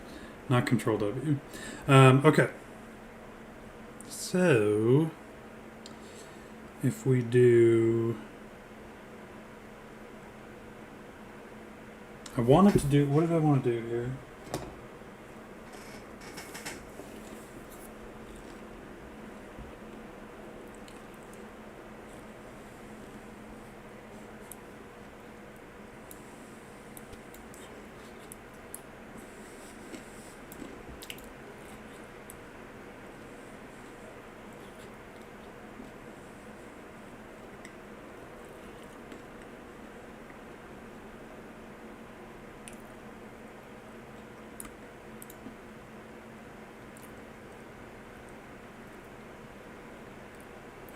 not Control W. Okay. So, if we do, I wanted to do. What did I want to do here?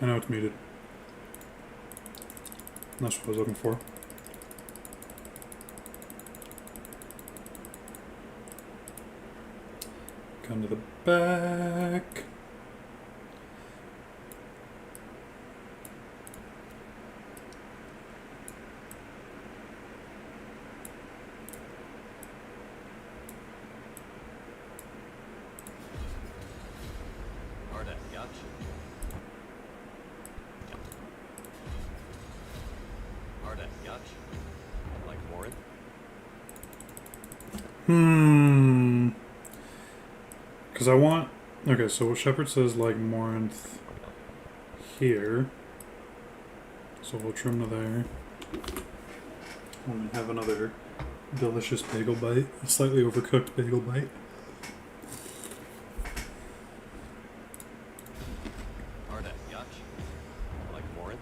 I know it's muted. That's what I was looking for. Come to the back. Arda, Yach. Arda, Yach. Like Morin? Because I want. Okay, so Shepard says like Morinth here. So we'll trim to there. And have another delicious bagel bite. A slightly overcooked bagel bite. Arda, Yach. Like Morin?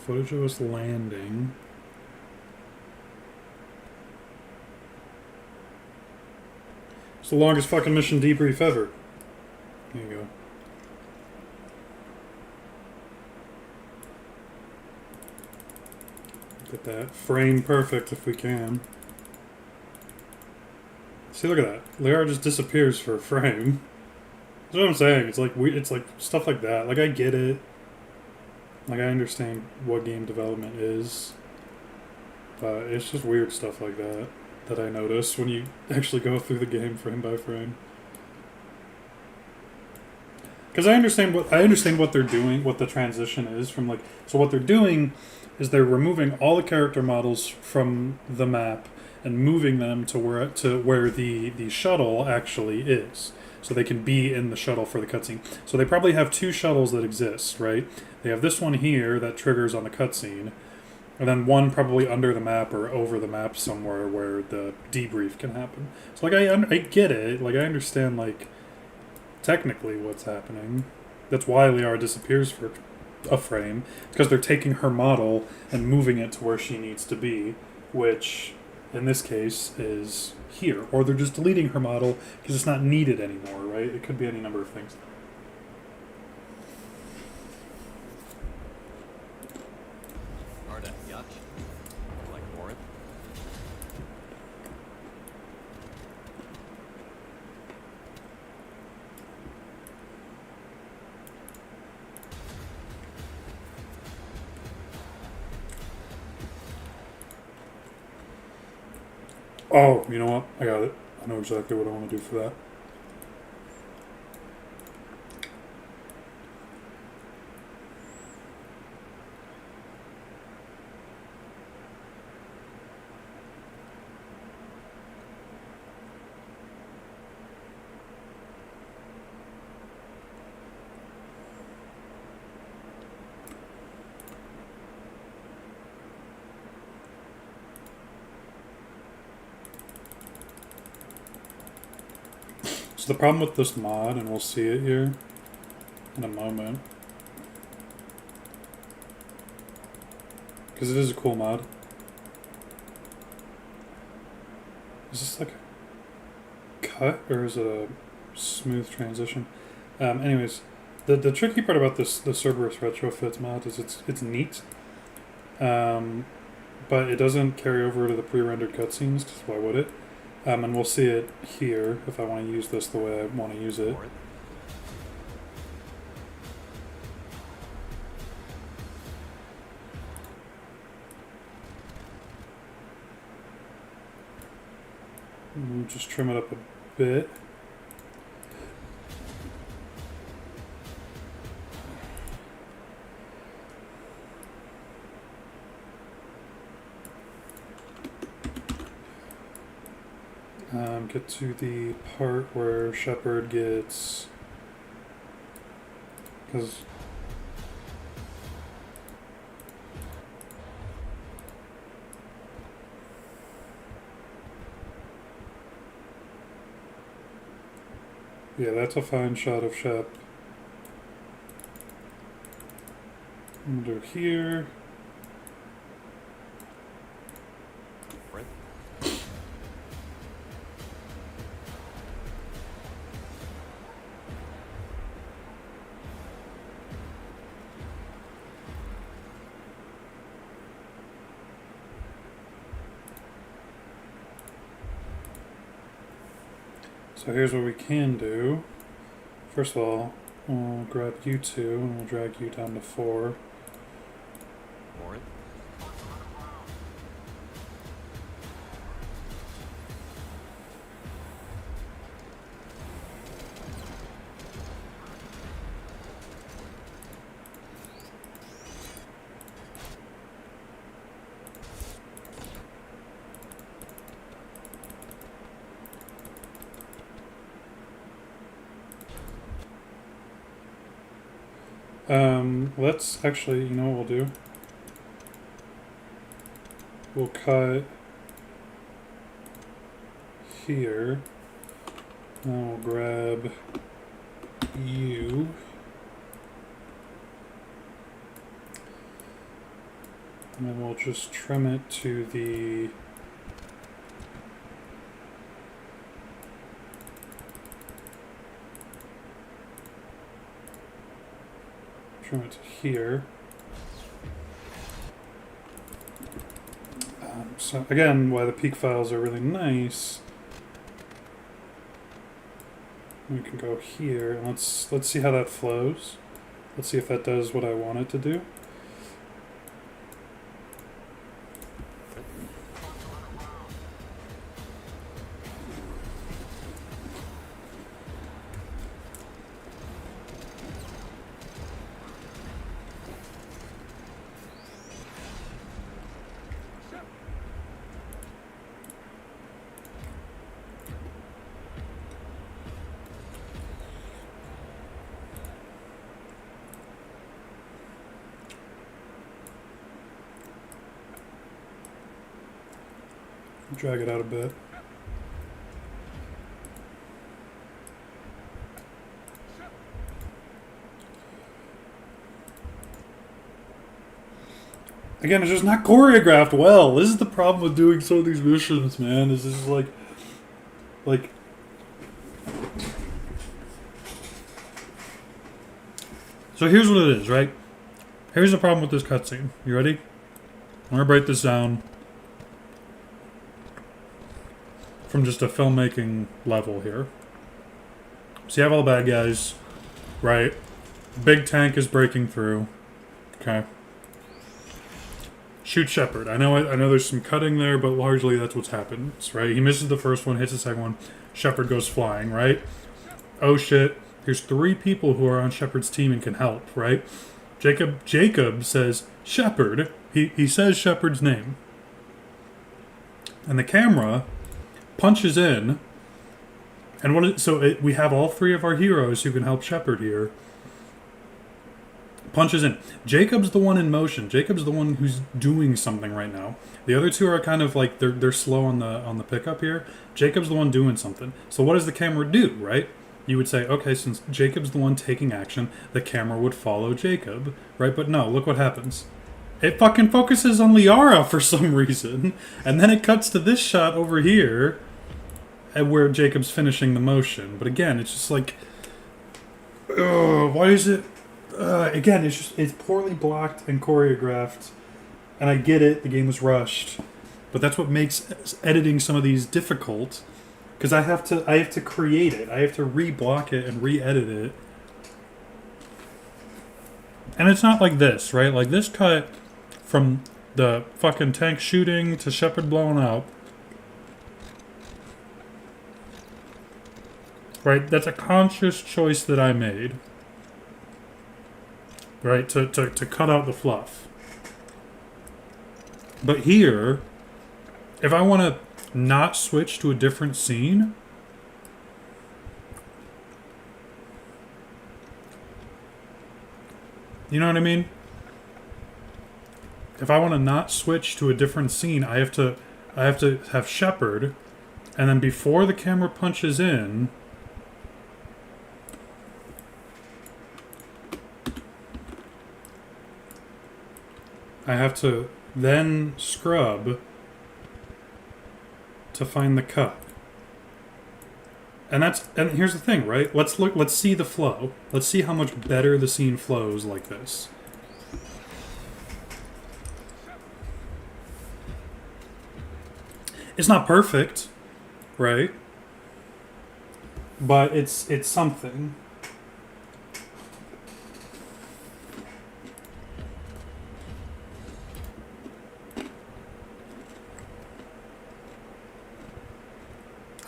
Footage of us landing. It's the longest fucking mission debrief ever. There you go. Get that frame perfect if we can. See, look at that. Liara just disappears for a frame. That's what I'm saying. It's like it's like stuff like that. Like I get it. Like I understand what game development is, but it's just weird stuff like that that I notice when you actually go through the game frame by frame. Because I understand what they're doing, what the transition is from like. So what they're doing is they're removing all the character models from the map and moving them to where the shuttle actually is, so they can be in the shuttle for the cutscene. So they probably have two shuttles that exist, right? They have this one here that triggers on the cutscene, and then one probably under the map or over the map somewhere where the debrief can happen. So like I get it, like I understand like technically what's happening. That's why Liara disappears for a frame. It's because they're taking her model and moving it to where she needs to be, which in this case is here. Or they're just deleting her model because it's not needed anymore, right? It could be any number of things. Arda, Yach. Like Morinth. Oh, you know what? I got it. I know exactly what I want to do for that. So the problem with this mod, and we'll see it here in a moment, because it is a cool mod. Is this like a cut, or is it a smooth transition? Anyways, the tricky part about the Cerberus retrofits mod is it's neat, but it doesn't carry over to the pre-rendered cutscenes, because why would it? And we'll see it here if I want to use this the way I want to use it. Morinth. We'll just trim it up a bit. Get to the part where Shepard gets, because yeah, that's a fine shot of Shep. Under here. Morinth. So here's what we can do. First of all, we'll grab you two and we'll drag you down to 4. Morinth. Let's actually, you know what we'll do? We'll cut here. And we'll grab you. And then we'll just trim it to the trim it to here. So again, why the peak files are really nice We can go here. And let's see how that flows. Let's see if that does what I want it to do. Drag it out a bit. Again, it's just not choreographed well. This is the problem with doing some of these missions, man. Is this like so here's what it is, right? Here's the problem with this cutscene. You ready? I'm gonna break this down from just a filmmaking level here. So you have all the bad guys, right? Big tank is breaking through. Okay. Shoot Shepard. I know there's some cutting there, but largely that's what's happened, right? He misses the first one, hits the second one. Shepard goes flying, right? Oh shit. There's 3 people who are on Shepard's team and can help, right? Jacob says Shepard. He says Shepard's name. And the camera punches in, and we have all 3 of our heroes who can help Shepard here. Punches in. Jacob's the one in motion. Jacob's the one who's doing something right now. The other 2 are kind of like they're slow on the pickup here. Jacob's the one doing something. So what does the camera do, right? You would say, okay, since Jacob's the one taking action, the camera would follow Jacob, right? But no, look what happens. It fucking focuses on Liara for some reason, and then it cuts to this shot over here, where Jacob's finishing the motion. But again, it's just like, why is it? Again, it's poorly blocked and choreographed, and I get it. The game was rushed, but that's what makes editing some of these difficult, because I have to create it. I have to re-block it and re-edit it, and it's not like this, right? Like this cut from the fucking tank shooting to Shepard blowing up. Right, that's a conscious choice that I made. Right, to cut out the fluff. But here, if I want to not switch to a different scene, you know what I mean? If I want to not switch to a different scene, I have to have Shepard, and then before the camera punches in, I have to then scrub to find the cut. And here's the thing, right? Let's see the flow. Let's see how much better the scene flows like this. It's not perfect, right? But it's something.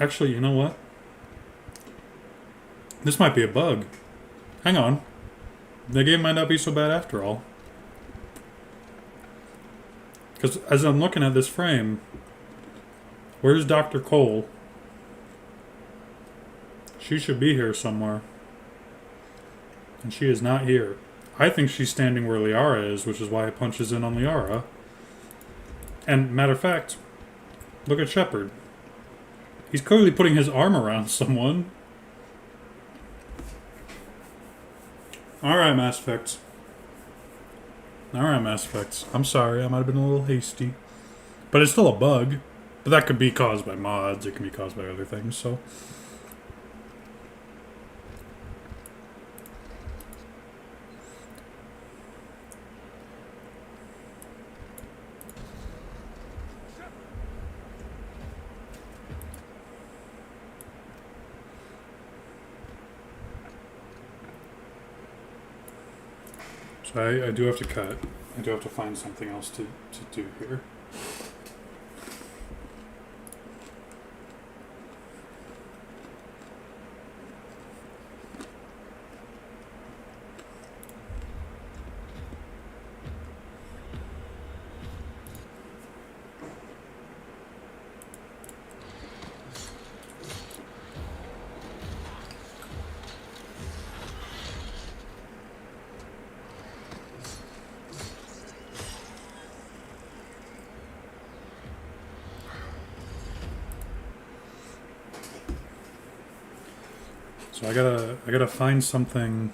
Actually, you know what? This might be a bug. Hang on. The game might not be so bad after all. Because as I'm looking at this frame, where's Dr. Cole? She should be here somewhere. And she is not here. I think she's standing where Liara is, which is why it punches in on Liara. And matter of fact, look at Shepard. He's clearly putting his arm around someone. Alright, Mass Effect. Alright, Mass Effect. I'm sorry, I might have been a little hasty. But it's still a bug. But that could be caused by mods, it can be caused by other things, so... So I do have to cut. I do have to find something else to do here. So I gotta find something.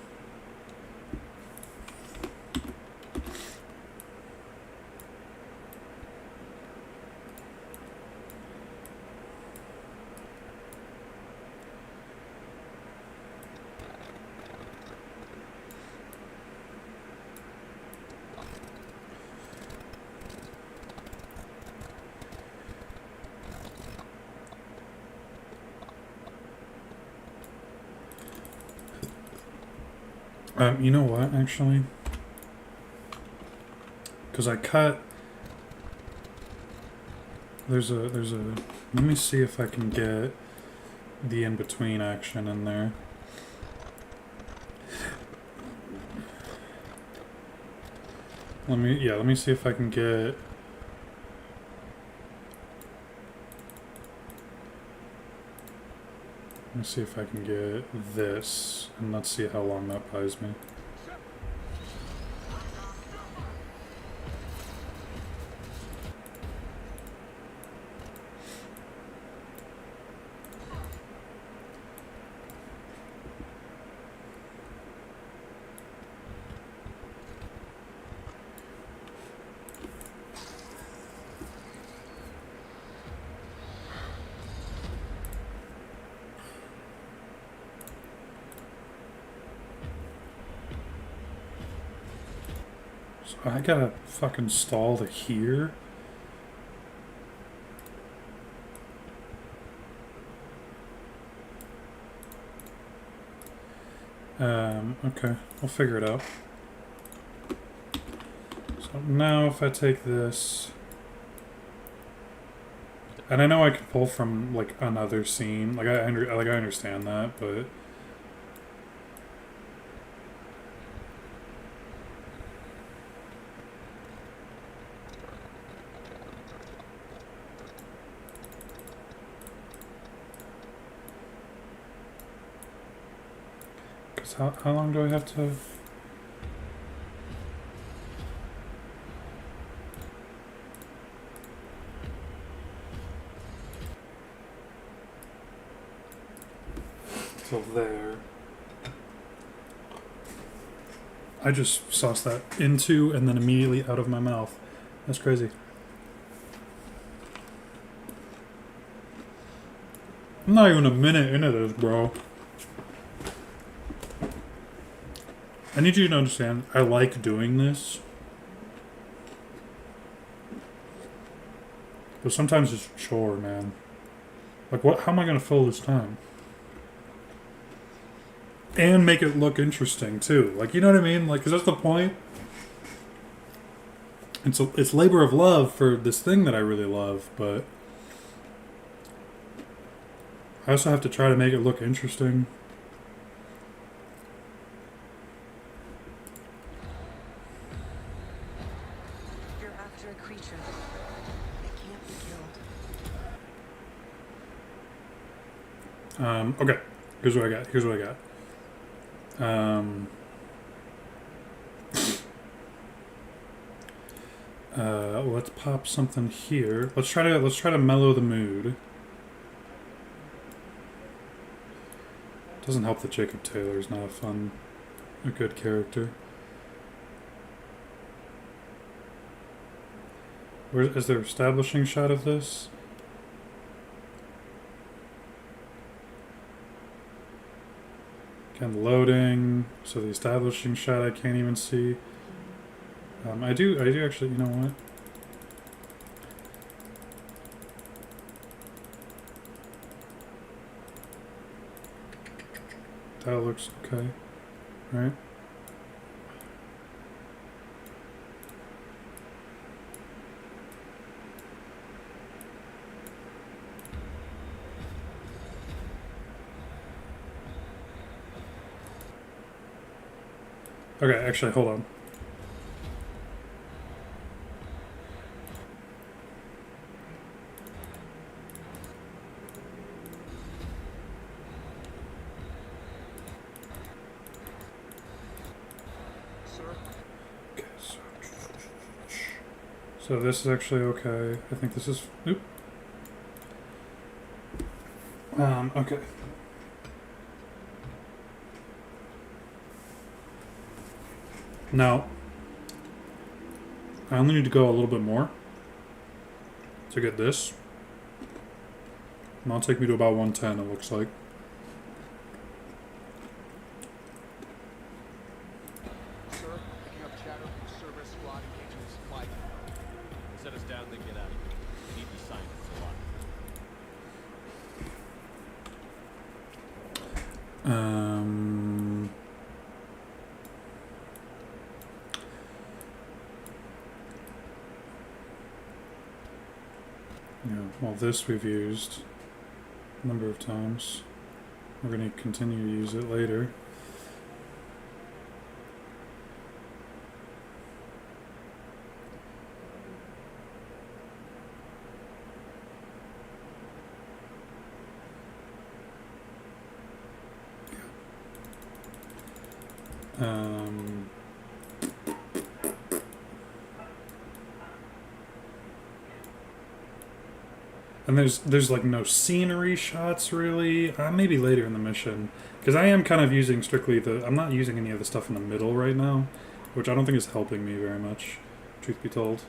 You know what, actually? Because I cut... There's a... Let me see if I can get the in-between action in there. Let me see if I can get... Let me see if I can get this, and let's see how long that buys me. So I gotta fucking stall to here. Okay, we'll figure it out. So now if I take this, and I know I can pull from like another scene, like I understand that, but how long do I have to... Till there. I just sauced that into and then immediately out of my mouth. That's crazy. I'm not even a minute into this, bro. I need you to understand, I like doing this. But sometimes it's a chore, man. Like, how am I going to fill this time? And make it look interesting, too. Like, you know what I mean? Like, because that's the point. It's labor of love for this thing that I really love, but I also have to try to make it look interesting. Okay, here's what I got. Let's pop something here. Let's try to mellow the mood. Doesn't help that Jacob Taylor's not a good character. Is there establishing shot of this? Again, loading. So the establishing shot I can't even see. I do actually, you know what? That looks okay, right? Okay, actually, hold on. Sir, Okay, so this is actually okay. I think this is. Oop. Okay. Now, I only need to go a little bit more to get this. And that'll take me to about 110, it looks like. sir, picking up chatter from the service squad engaging the supply depot. Set us down, then get out of here. We need these scientists alive. Yeah, well, this we've used a number of times. We're going to continue to use it later. Um, and there's like no scenery shots really. Maybe later in the mission, because I am kind of using strictly the. I'm not using any of the stuff in the middle right now, which I don't think is helping me very much. Truth be told.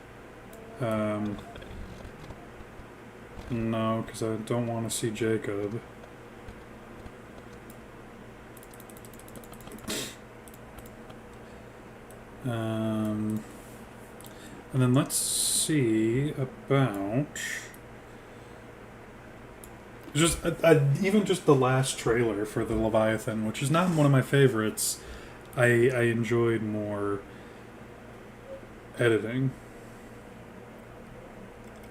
No, because I don't want to see Jacob. And then let's see about just even just the last trailer for the Leviathan, which is not one of my favorites. I enjoyed more editing.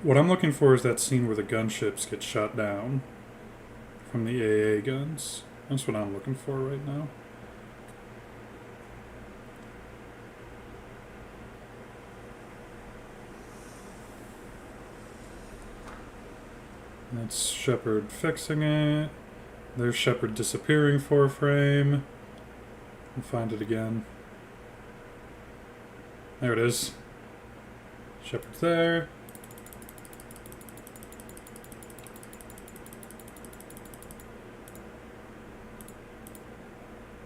What I'm looking for is that scene where the gunships get shot down from the AA guns. That's what I'm looking for right now. That's Shepard fixing it. There's Shepard disappearing for a frame. We'll find it again. There it is. Shepard's there.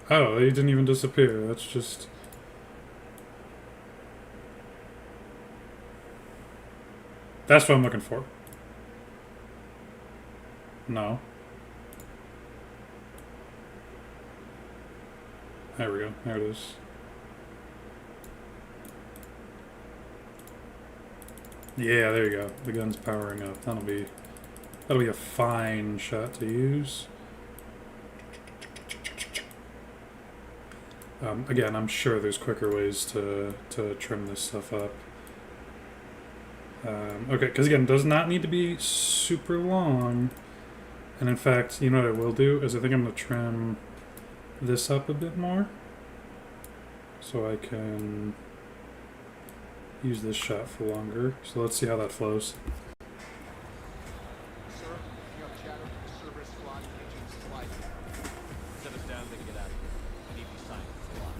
Oh, he didn't even disappear. That's just... That's what I'm looking for. No. There we go. There it is. Yeah, there you go. The gun's powering up. That'll be a fine shot to use. Again, I'm sure there's quicker ways to trim this stuff up. Okay, because again, it does not need to be super long. And in fact, you know what I will do is I think I'm going to trim this up a bit more. So I can use this shot for longer. So let's see how that flows. Sir, picking up chatter from the service squad engaging the supply depot. Set us down, then get out of here. We need these scientists alive.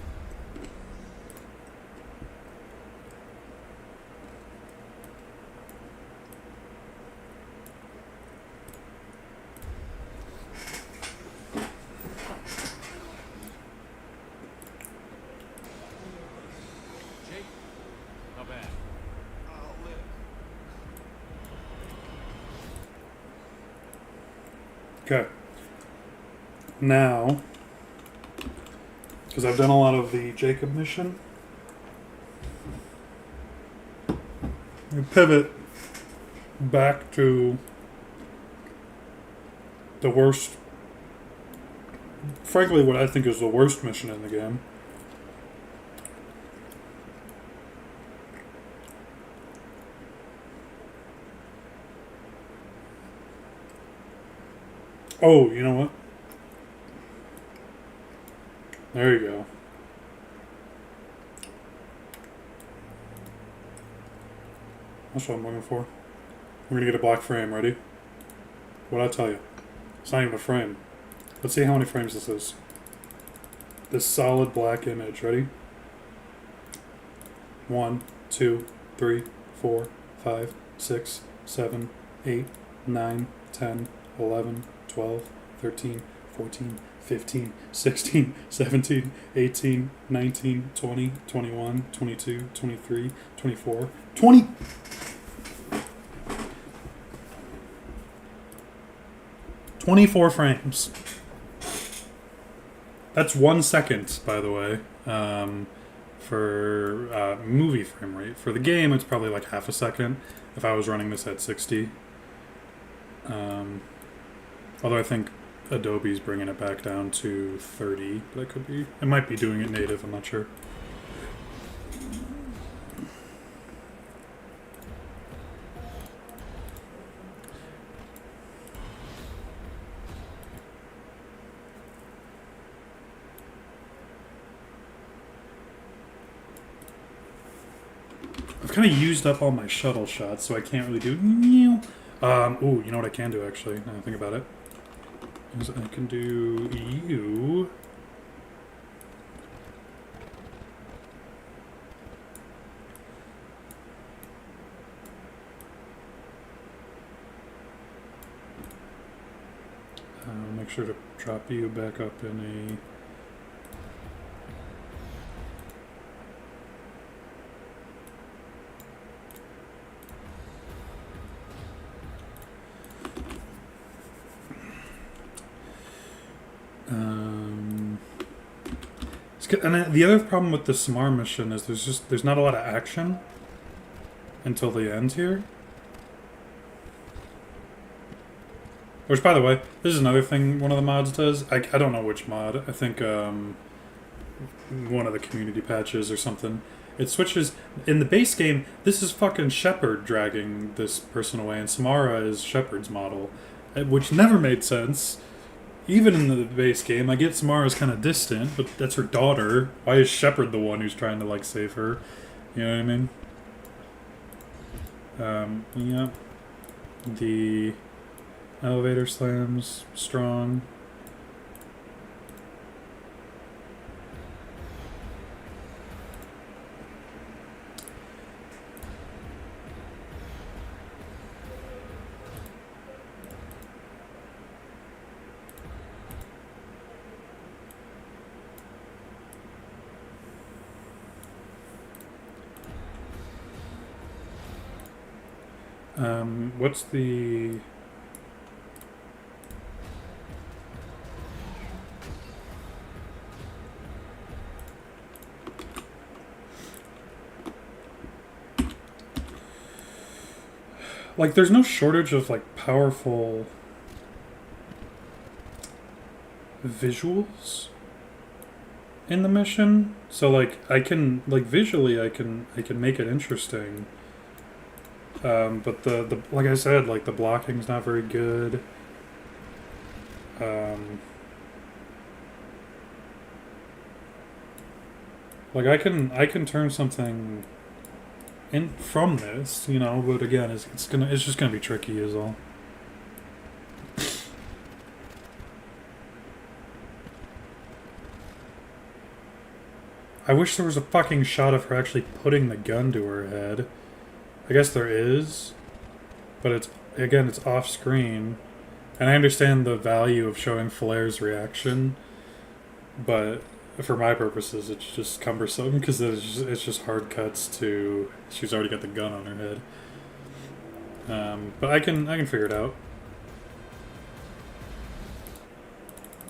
Jake, how bad? I'll live. Okay. Now, because I've done a lot of the Jacob mission, we pivot back to the worst, frankly, what I think is the worst mission in the game. Oh, you know what? There you go. That's what I'm looking for. We're gonna get a black frame. Ready? What'd I tell you? It's not even a frame. Let's see how many frames this is. This solid black image. Ready? 1, 2, 3, 4, 5, 6, 7, 8, 9, 10, 11, 12, 13, 14, 15, 16, 17, 18, 19, 20, 21, 22, 23, 24, 20. 24 frames. That's 1 second, by the way, for movie frame rate. For the game, it's probably like half a second if I was running this at 60. Although I think Adobe's bringing it back down to 30, but it might be doing it native, I'm not sure. I've kind of used up all my shuttle shots, so I can't really do. Ooh, you know what I can do actually? Now I think about it, is I can do you. Make sure to drop you back up in a. And the other problem with the Samar mission is there's not a lot of action until the end here. Which, by the way, this is another thing one of the mods does. I don't know which mod. I think one of the community patches or something. It switches in the base game. This is fucking Shepard dragging this person away, and Samara is Shepard's model, which never made sense. Even in the base game, I get Samara's kind of distant, but that's her daughter. Why is Shepard the one who's trying to, like, save her? You know what I mean? Yeah. The elevator slams, strong. What's the... Like, there's no shortage of, like, powerful visuals in the mission. So, like, I can, like, visually, I can make it interesting. But the like I said, like, the blocking's not very good. Like, I can turn something in from this, you know, but again, it's just gonna be tricky is all. I wish there was a fucking shot of her actually putting the gun to her head. I guess there is, but it's off screen, and I understand the value of showing Flaire's reaction, but for my purposes, it's just cumbersome because it's just hard cuts to she's already got the gun on her head. But I can figure it out.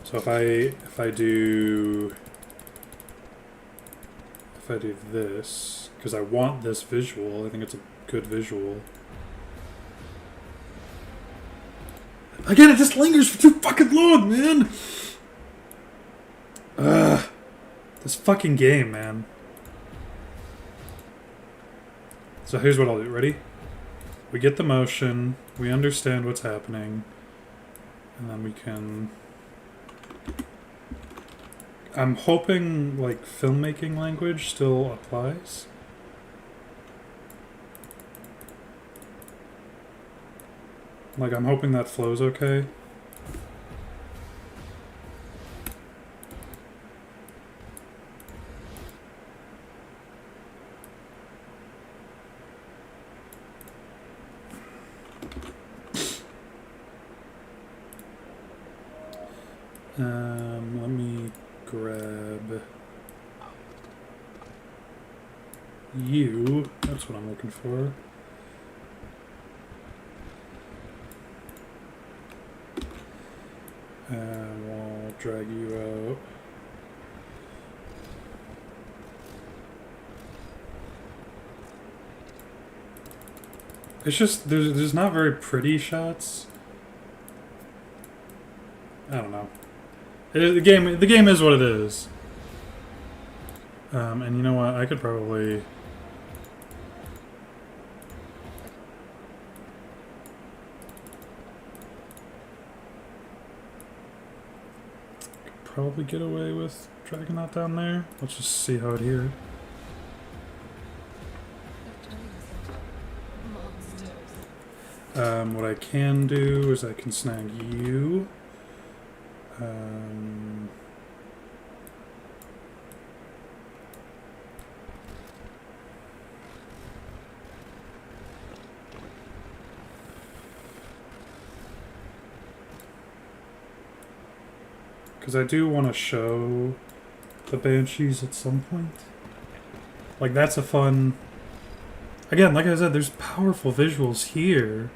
So if I do this, because I want this visual, I think it's a good visual. Again, it just lingers for too fucking long, man. This fucking game, man. So here's what I'll do. Ready? We get the motion. We understand what's happening. And then we can... I'm hoping, like, filmmaking language still applies. Like, I'm hoping that flows okay. Let me grab you. That's what I'm looking for. And we'll drag you out. It's just there's not very pretty shots. I don't know. The game is what it is. And you know what? I could probably. Probably get away with dragging that down there. Let's just see how it here. What I can do is I can snag you. Because I do want to show the Banshees at some point. Like, that's a fun... Again, like I said, there's powerful visuals here.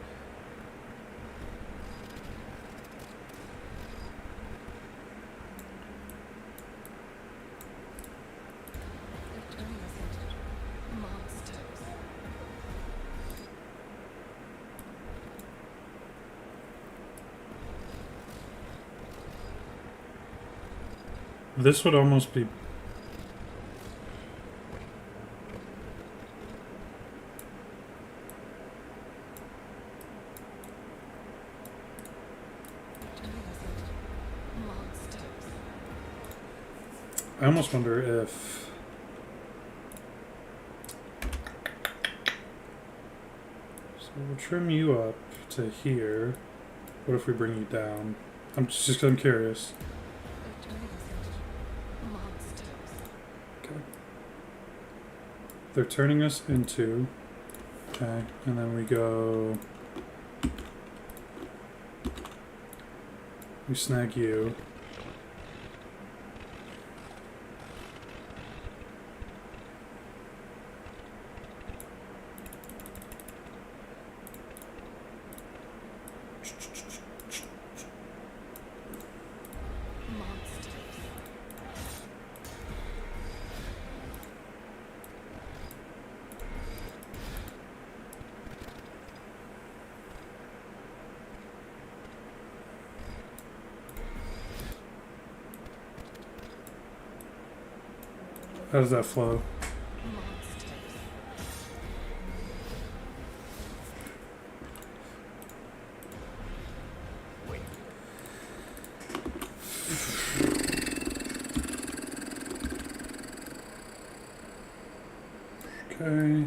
This would almost be... I almost wonder if... So we'll trim you up to here. What if we bring you down? I'm curious. Okay. They're turning us into... Okay, and then we go... We snag you. How does that flow? Okay.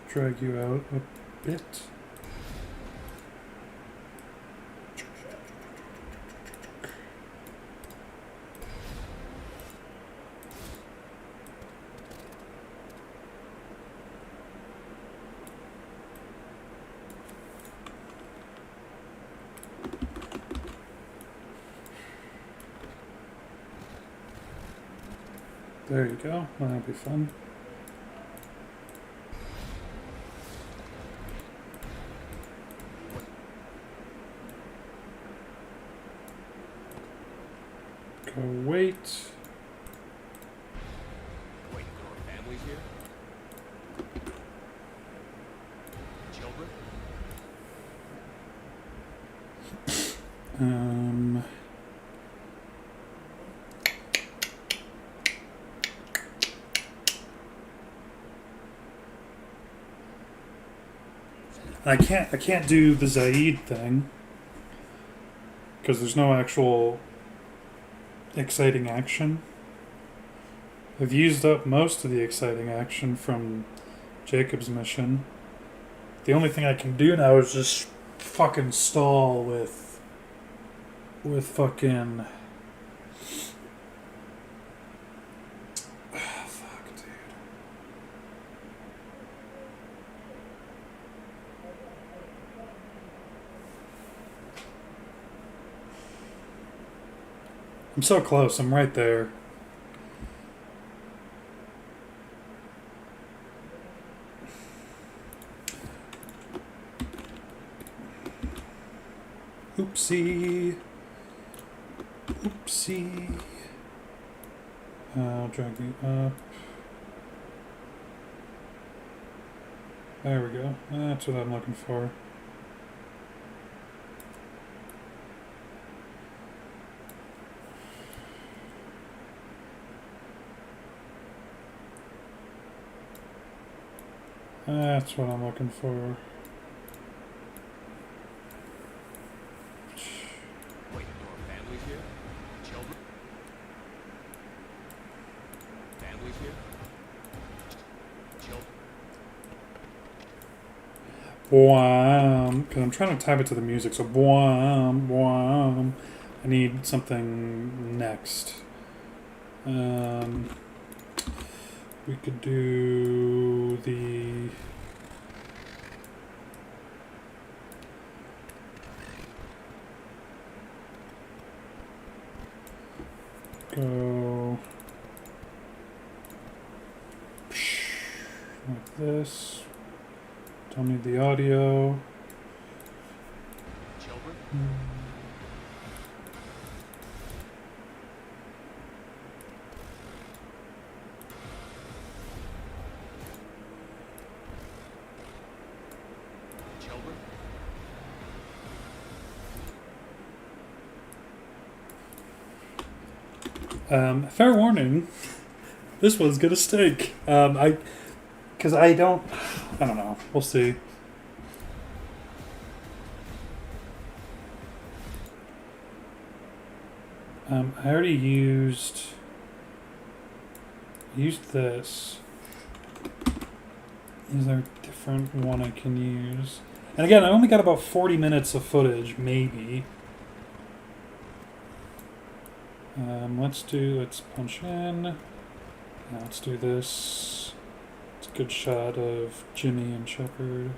Drag you out a bit. There you go. Well, that'll be fun. Go wait. Wait, there are families here? Children? Um. I can't do the Zaid thing because there's no actual exciting action. I've used up most of the exciting action from Jacob's mission. The only thing I can do now is just fucking stall with fucking fuck, dude. I'm so close. I'm right there. Oopsie. Oopsie. I'll drag you up. There we go. That's what I'm looking for. That's what I'm looking for. Wait, there are families here? Children? Families here? Children? Boom. Because I'm trying to type it to the music. So boom, boom. I need something next. We could do the. Go like this. Don't need the audio. Children? Children? Fair warning. This one's gonna stink. Because I don't know. We'll see. I already used this. Is there a different one I can use? And again, I only got about 40 minutes of footage, maybe. Let's punch in. Now let's do this. It's a good shot of Jimmy and Shepard.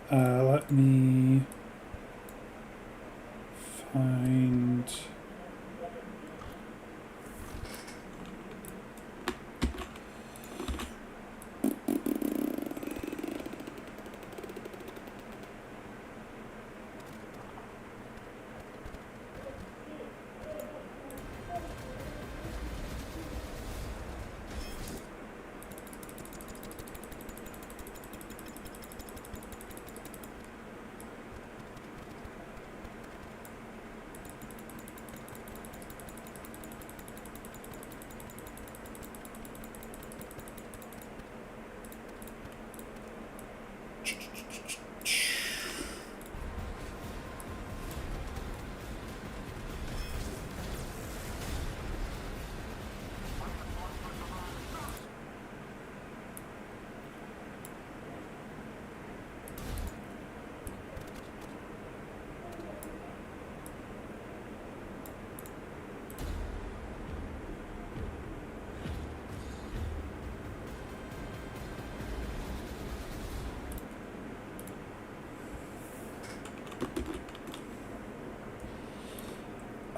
Let me find.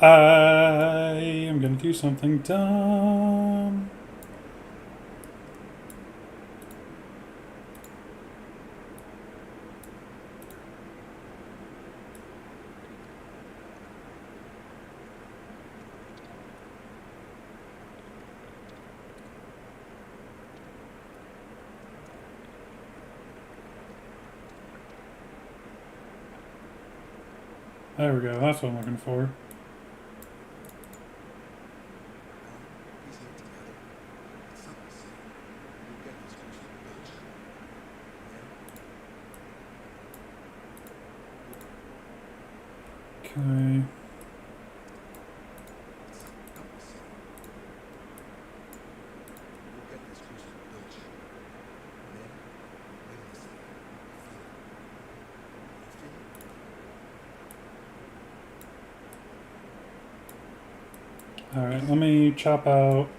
I am gonna do something dumb. There we go, that's what I'm looking for. Piece it together. It's something simple. You'll get these creatures eventually. Okay. It's something simple. You'll get these creatures eventually. And then, wait a second. Feel it. You feel it? Alright, let me chop out.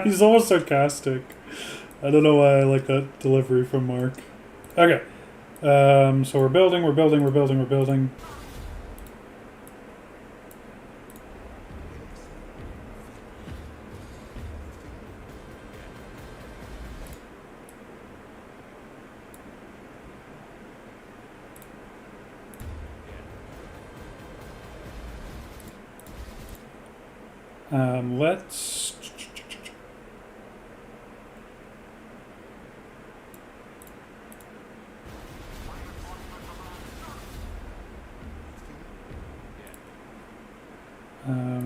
He's almost sarcastic. I don't know why I like that delivery from Mark. Okay. So we're building. Let's.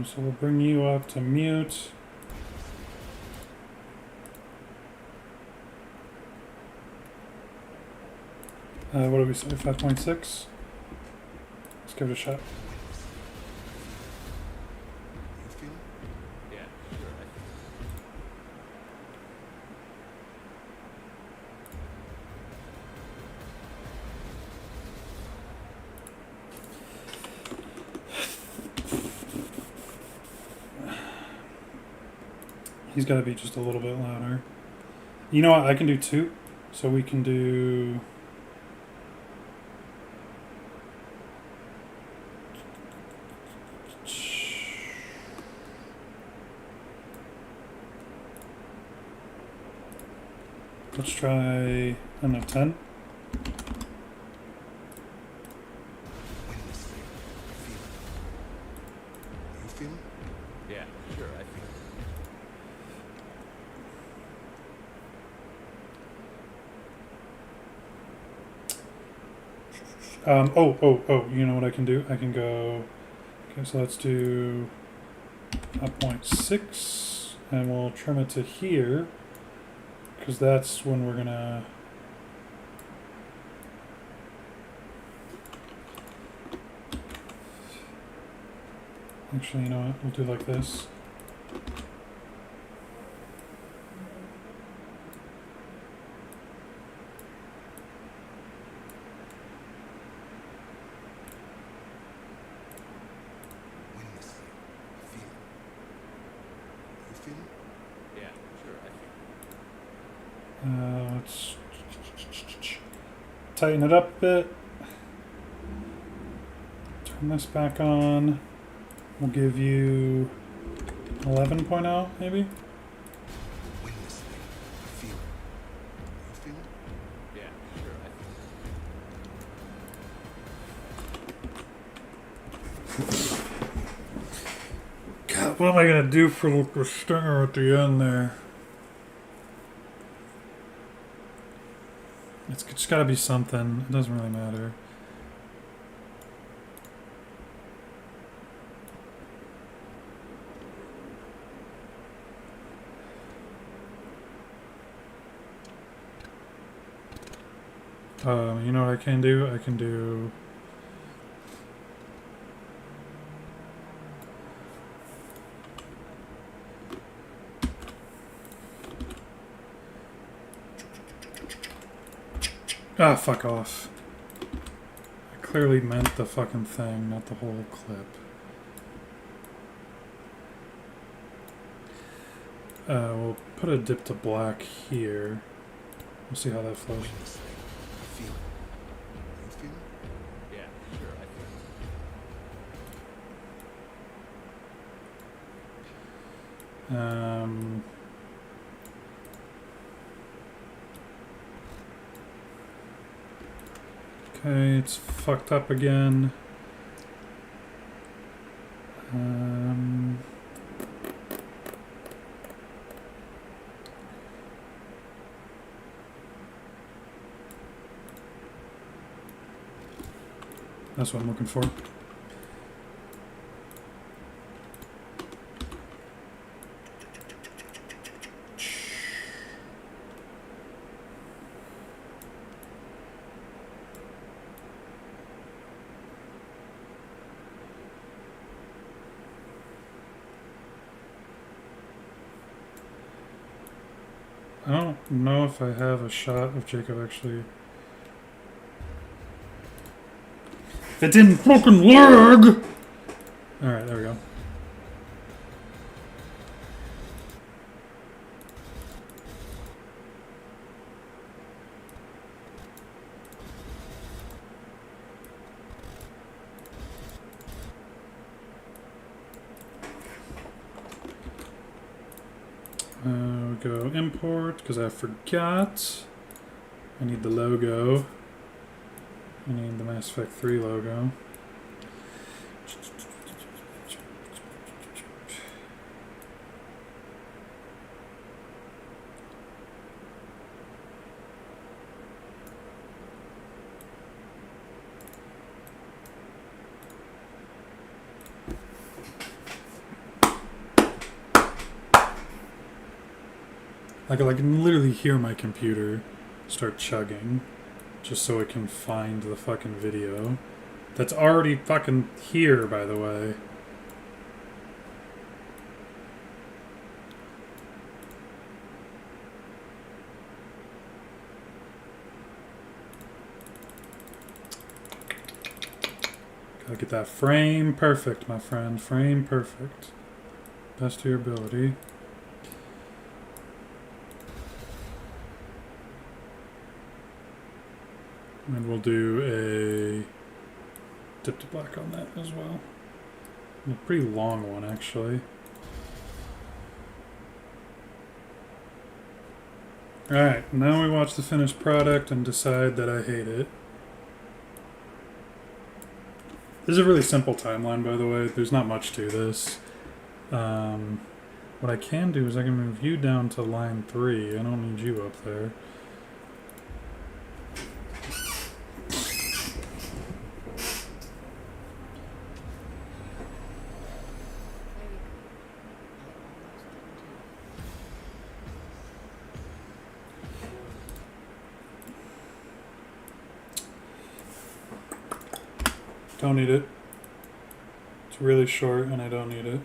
So we'll bring you up to mute. What do we say? 5.6? Let's give it a shot. You feel it? Yeah, sure. I think. He's got to be just a little bit louder. You know what? I can do 2. So we can do. Let's try, I don't know, 10? Win this thing. Feel it. You feel it? Yeah, sure. I think. You know what I can do? I can go. Okay, so let's do a 0.6, and we'll trim it to here, because that's when we're gonna. Actually, you know what? We'll do like this. Win this thing. Feel it. You feel it? Yeah, sure. I think. Let's tighten it up a bit. Turn this back on. We'll give you 11.0 maybe. Win this thing. Feel it. You feel it? Yeah, sure. I think. God, what am I gonna do for the stinger at the end there? It's just gotta be something. It doesn't really matter. You know what I can do? I can do. Ah, fuck off. I clearly meant the fucking thing, not the whole clip. We'll put a dip to black here. We'll see how that flows. This thing. I feel it. You feel it? Yeah, sure, I feel it. Okay, it's fucked up again. That's what I'm looking for. I don't know if I have a shot of Jacob actually. It didn't fucking lag! Alright, there we go. We go import, because I forgot. I need the logo. I need the Mass Effect 3 logo. Like I can literally hear my computer start chugging just so it can find the fucking video. That's already fucking here, by the way. Gotta get that frame perfect, my friend. Frame perfect. Best of your ability. And we'll do a dip to black on that as well. A pretty long one, actually. Alright, now we watch the finished product and decide that I hate it. This is a really simple timeline, by the way. There's not much to this. What I can do is I can move you down to line 3. I don't need you up there. Don't need it. It's really short and I don't need it.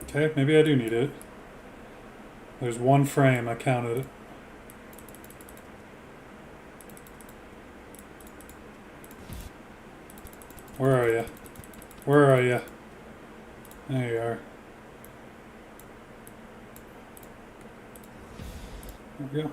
Okay, maybe I do need it. There's one frame, I counted it. Where are you? Where are you? There you are. There we go.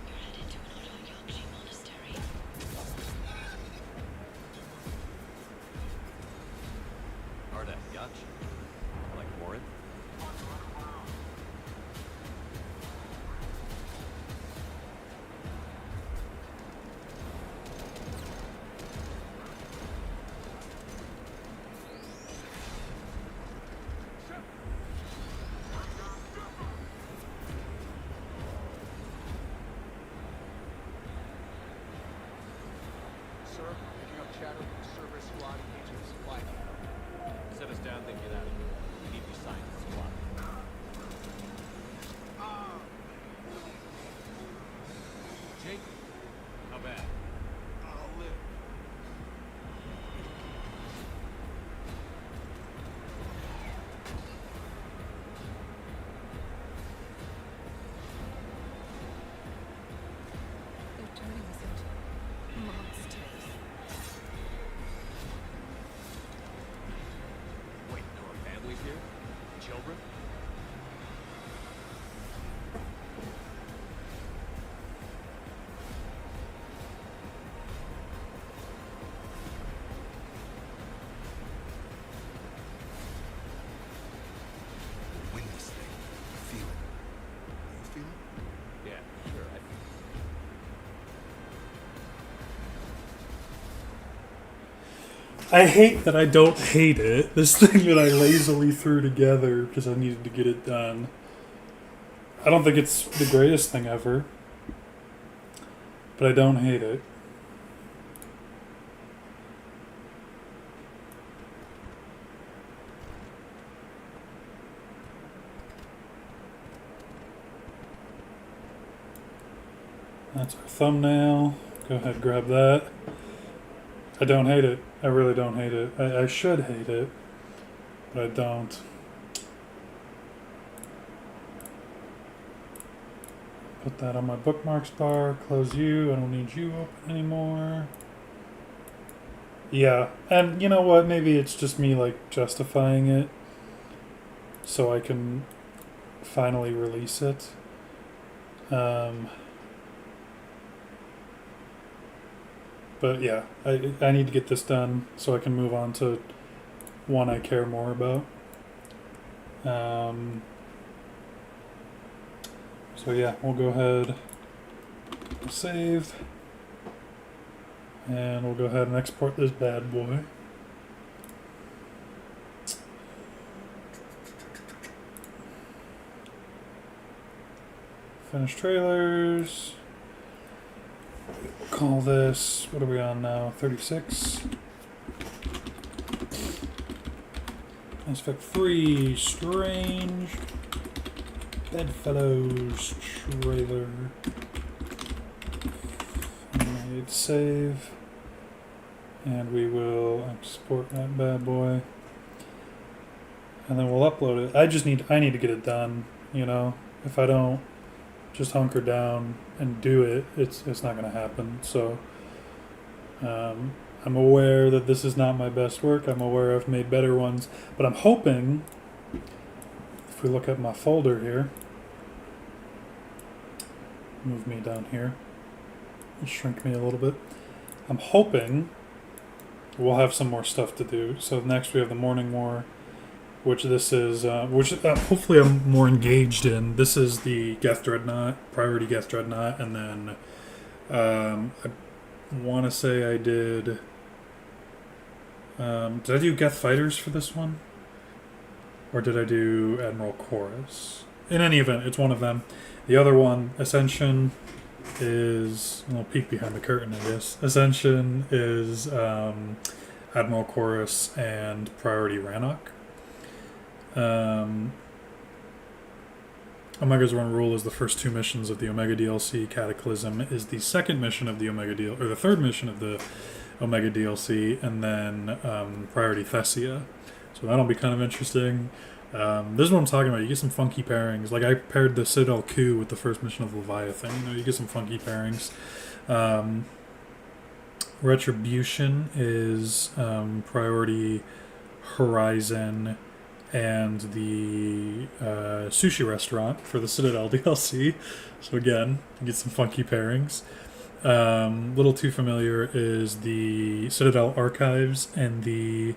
You're headed to an Otoyoshi monastery. Arda, Yach? Like Warren? Sir, picking up chatter from the server squad engaging the supply camp. Set us down, then get out of here. We need you signed as a squad. Jake, How bad? Yeah, sure. I hate that I don't hate it. This thing that I lazily threw together because I needed to get it done. I don't think it's the greatest thing ever, but I don't hate it. That's our thumbnail. Go ahead, grab that. I don't hate it. I really don't hate it. I should hate it, but I don't. Put that on my bookmarks bar. Close you. I don't need you open anymore. Yeah, and you know what? Maybe it's just me like justifying it so I can finally release it. But yeah, I need to get this done so I can move on to one I care more about. So yeah, we'll go ahead and save. And we'll go ahead and export this bad boy. Finish trailers. We'll call this, what are we on now? 36. Mass Effect 3, Strange. Bedfellows trailer. Made save. And we will export that bad boy. And then we'll upload it. I need to get it done, you know. If I don't just hunker down and do it, it's not going to happen. So I'm aware that this is not my best work. I'm aware I've made better ones, but I'm hoping, if we look at my folder here, move me down here, shrink me a little bit. I'm hoping we'll have some more stuff to do. So next we have the Morning War, which this is, hopefully I'm more engaged in. This is the Geth Dreadnought, Priority Geth Dreadnought, and then I want to say I did I do Geth Fighters for this one? Or did I do Admiral Chorus? In any event, it's one of them. The other one, Ascension, is a little peek behind the curtain, I guess. Ascension is Admiral Chorus and Priority Rannoch. Omega's Run Rule is the first two missions of the Omega DLC. Cataclysm is the second mission of the Omega DLC, or the third mission of the Omega DLC, and then Priority Thessia. So that'll be kind of interesting. This is what I'm talking about. You get some funky pairings. Like I paired the Citadel Coup with the first mission of Leviathan. You know, you get some funky pairings. Retribution is Priority Horizon and the sushi restaurant for the Citadel DLC. So again, you get some funky pairings. Little too familiar is the Citadel Archives and the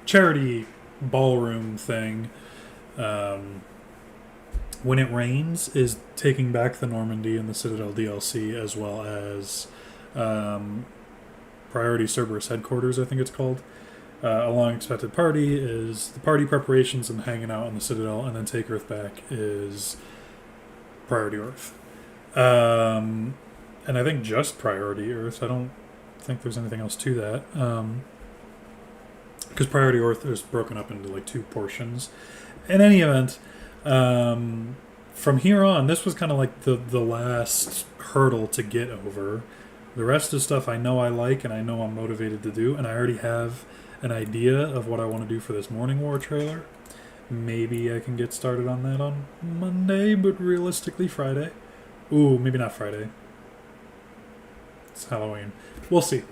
charity ballroom thing. When It Rains is taking back the Normandy and the Citadel DLC, as well as Priority Cerberus Headquarters, I think it's called. A Long Expected Party is the party preparations and hanging out on the Citadel, and then Take Earth Back is Priority Earth. And I think just Priority Earth. I don't think there's anything else to that. Because Priority Earth is broken up into like two portions. In any event, from here on, this was kind of like the last hurdle to get over. The rest of stuff I know I like and I know I'm motivated to do, and I already have an idea of what I want to do for this Morning War trailer. Maybe I can get started on that on Monday, but realistically Friday. Ooh, maybe not Friday. It's Halloween. We'll see.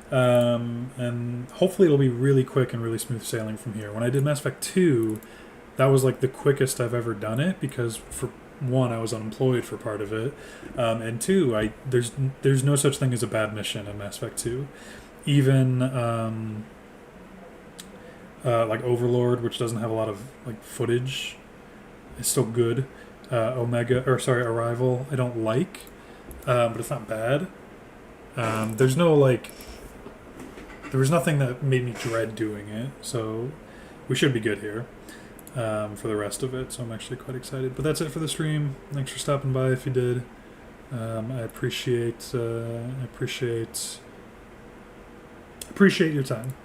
And hopefully it'll be really quick and really smooth sailing from here. When I did Mass Effect 2, that was like the quickest I've ever done it, because for one, I was unemployed for part of it, and two, there's no such thing as a bad mission in Mass Effect 2. Even like Overlord, which doesn't have a lot of like footage. It's still good. Arrival, I don't like, but it's not bad. There's no like, there was nothing that made me dread doing it, so we should be good here for the rest of it. So I'm actually quite excited. But that's it for the stream. Thanks for stopping by if you did. I appreciate your time.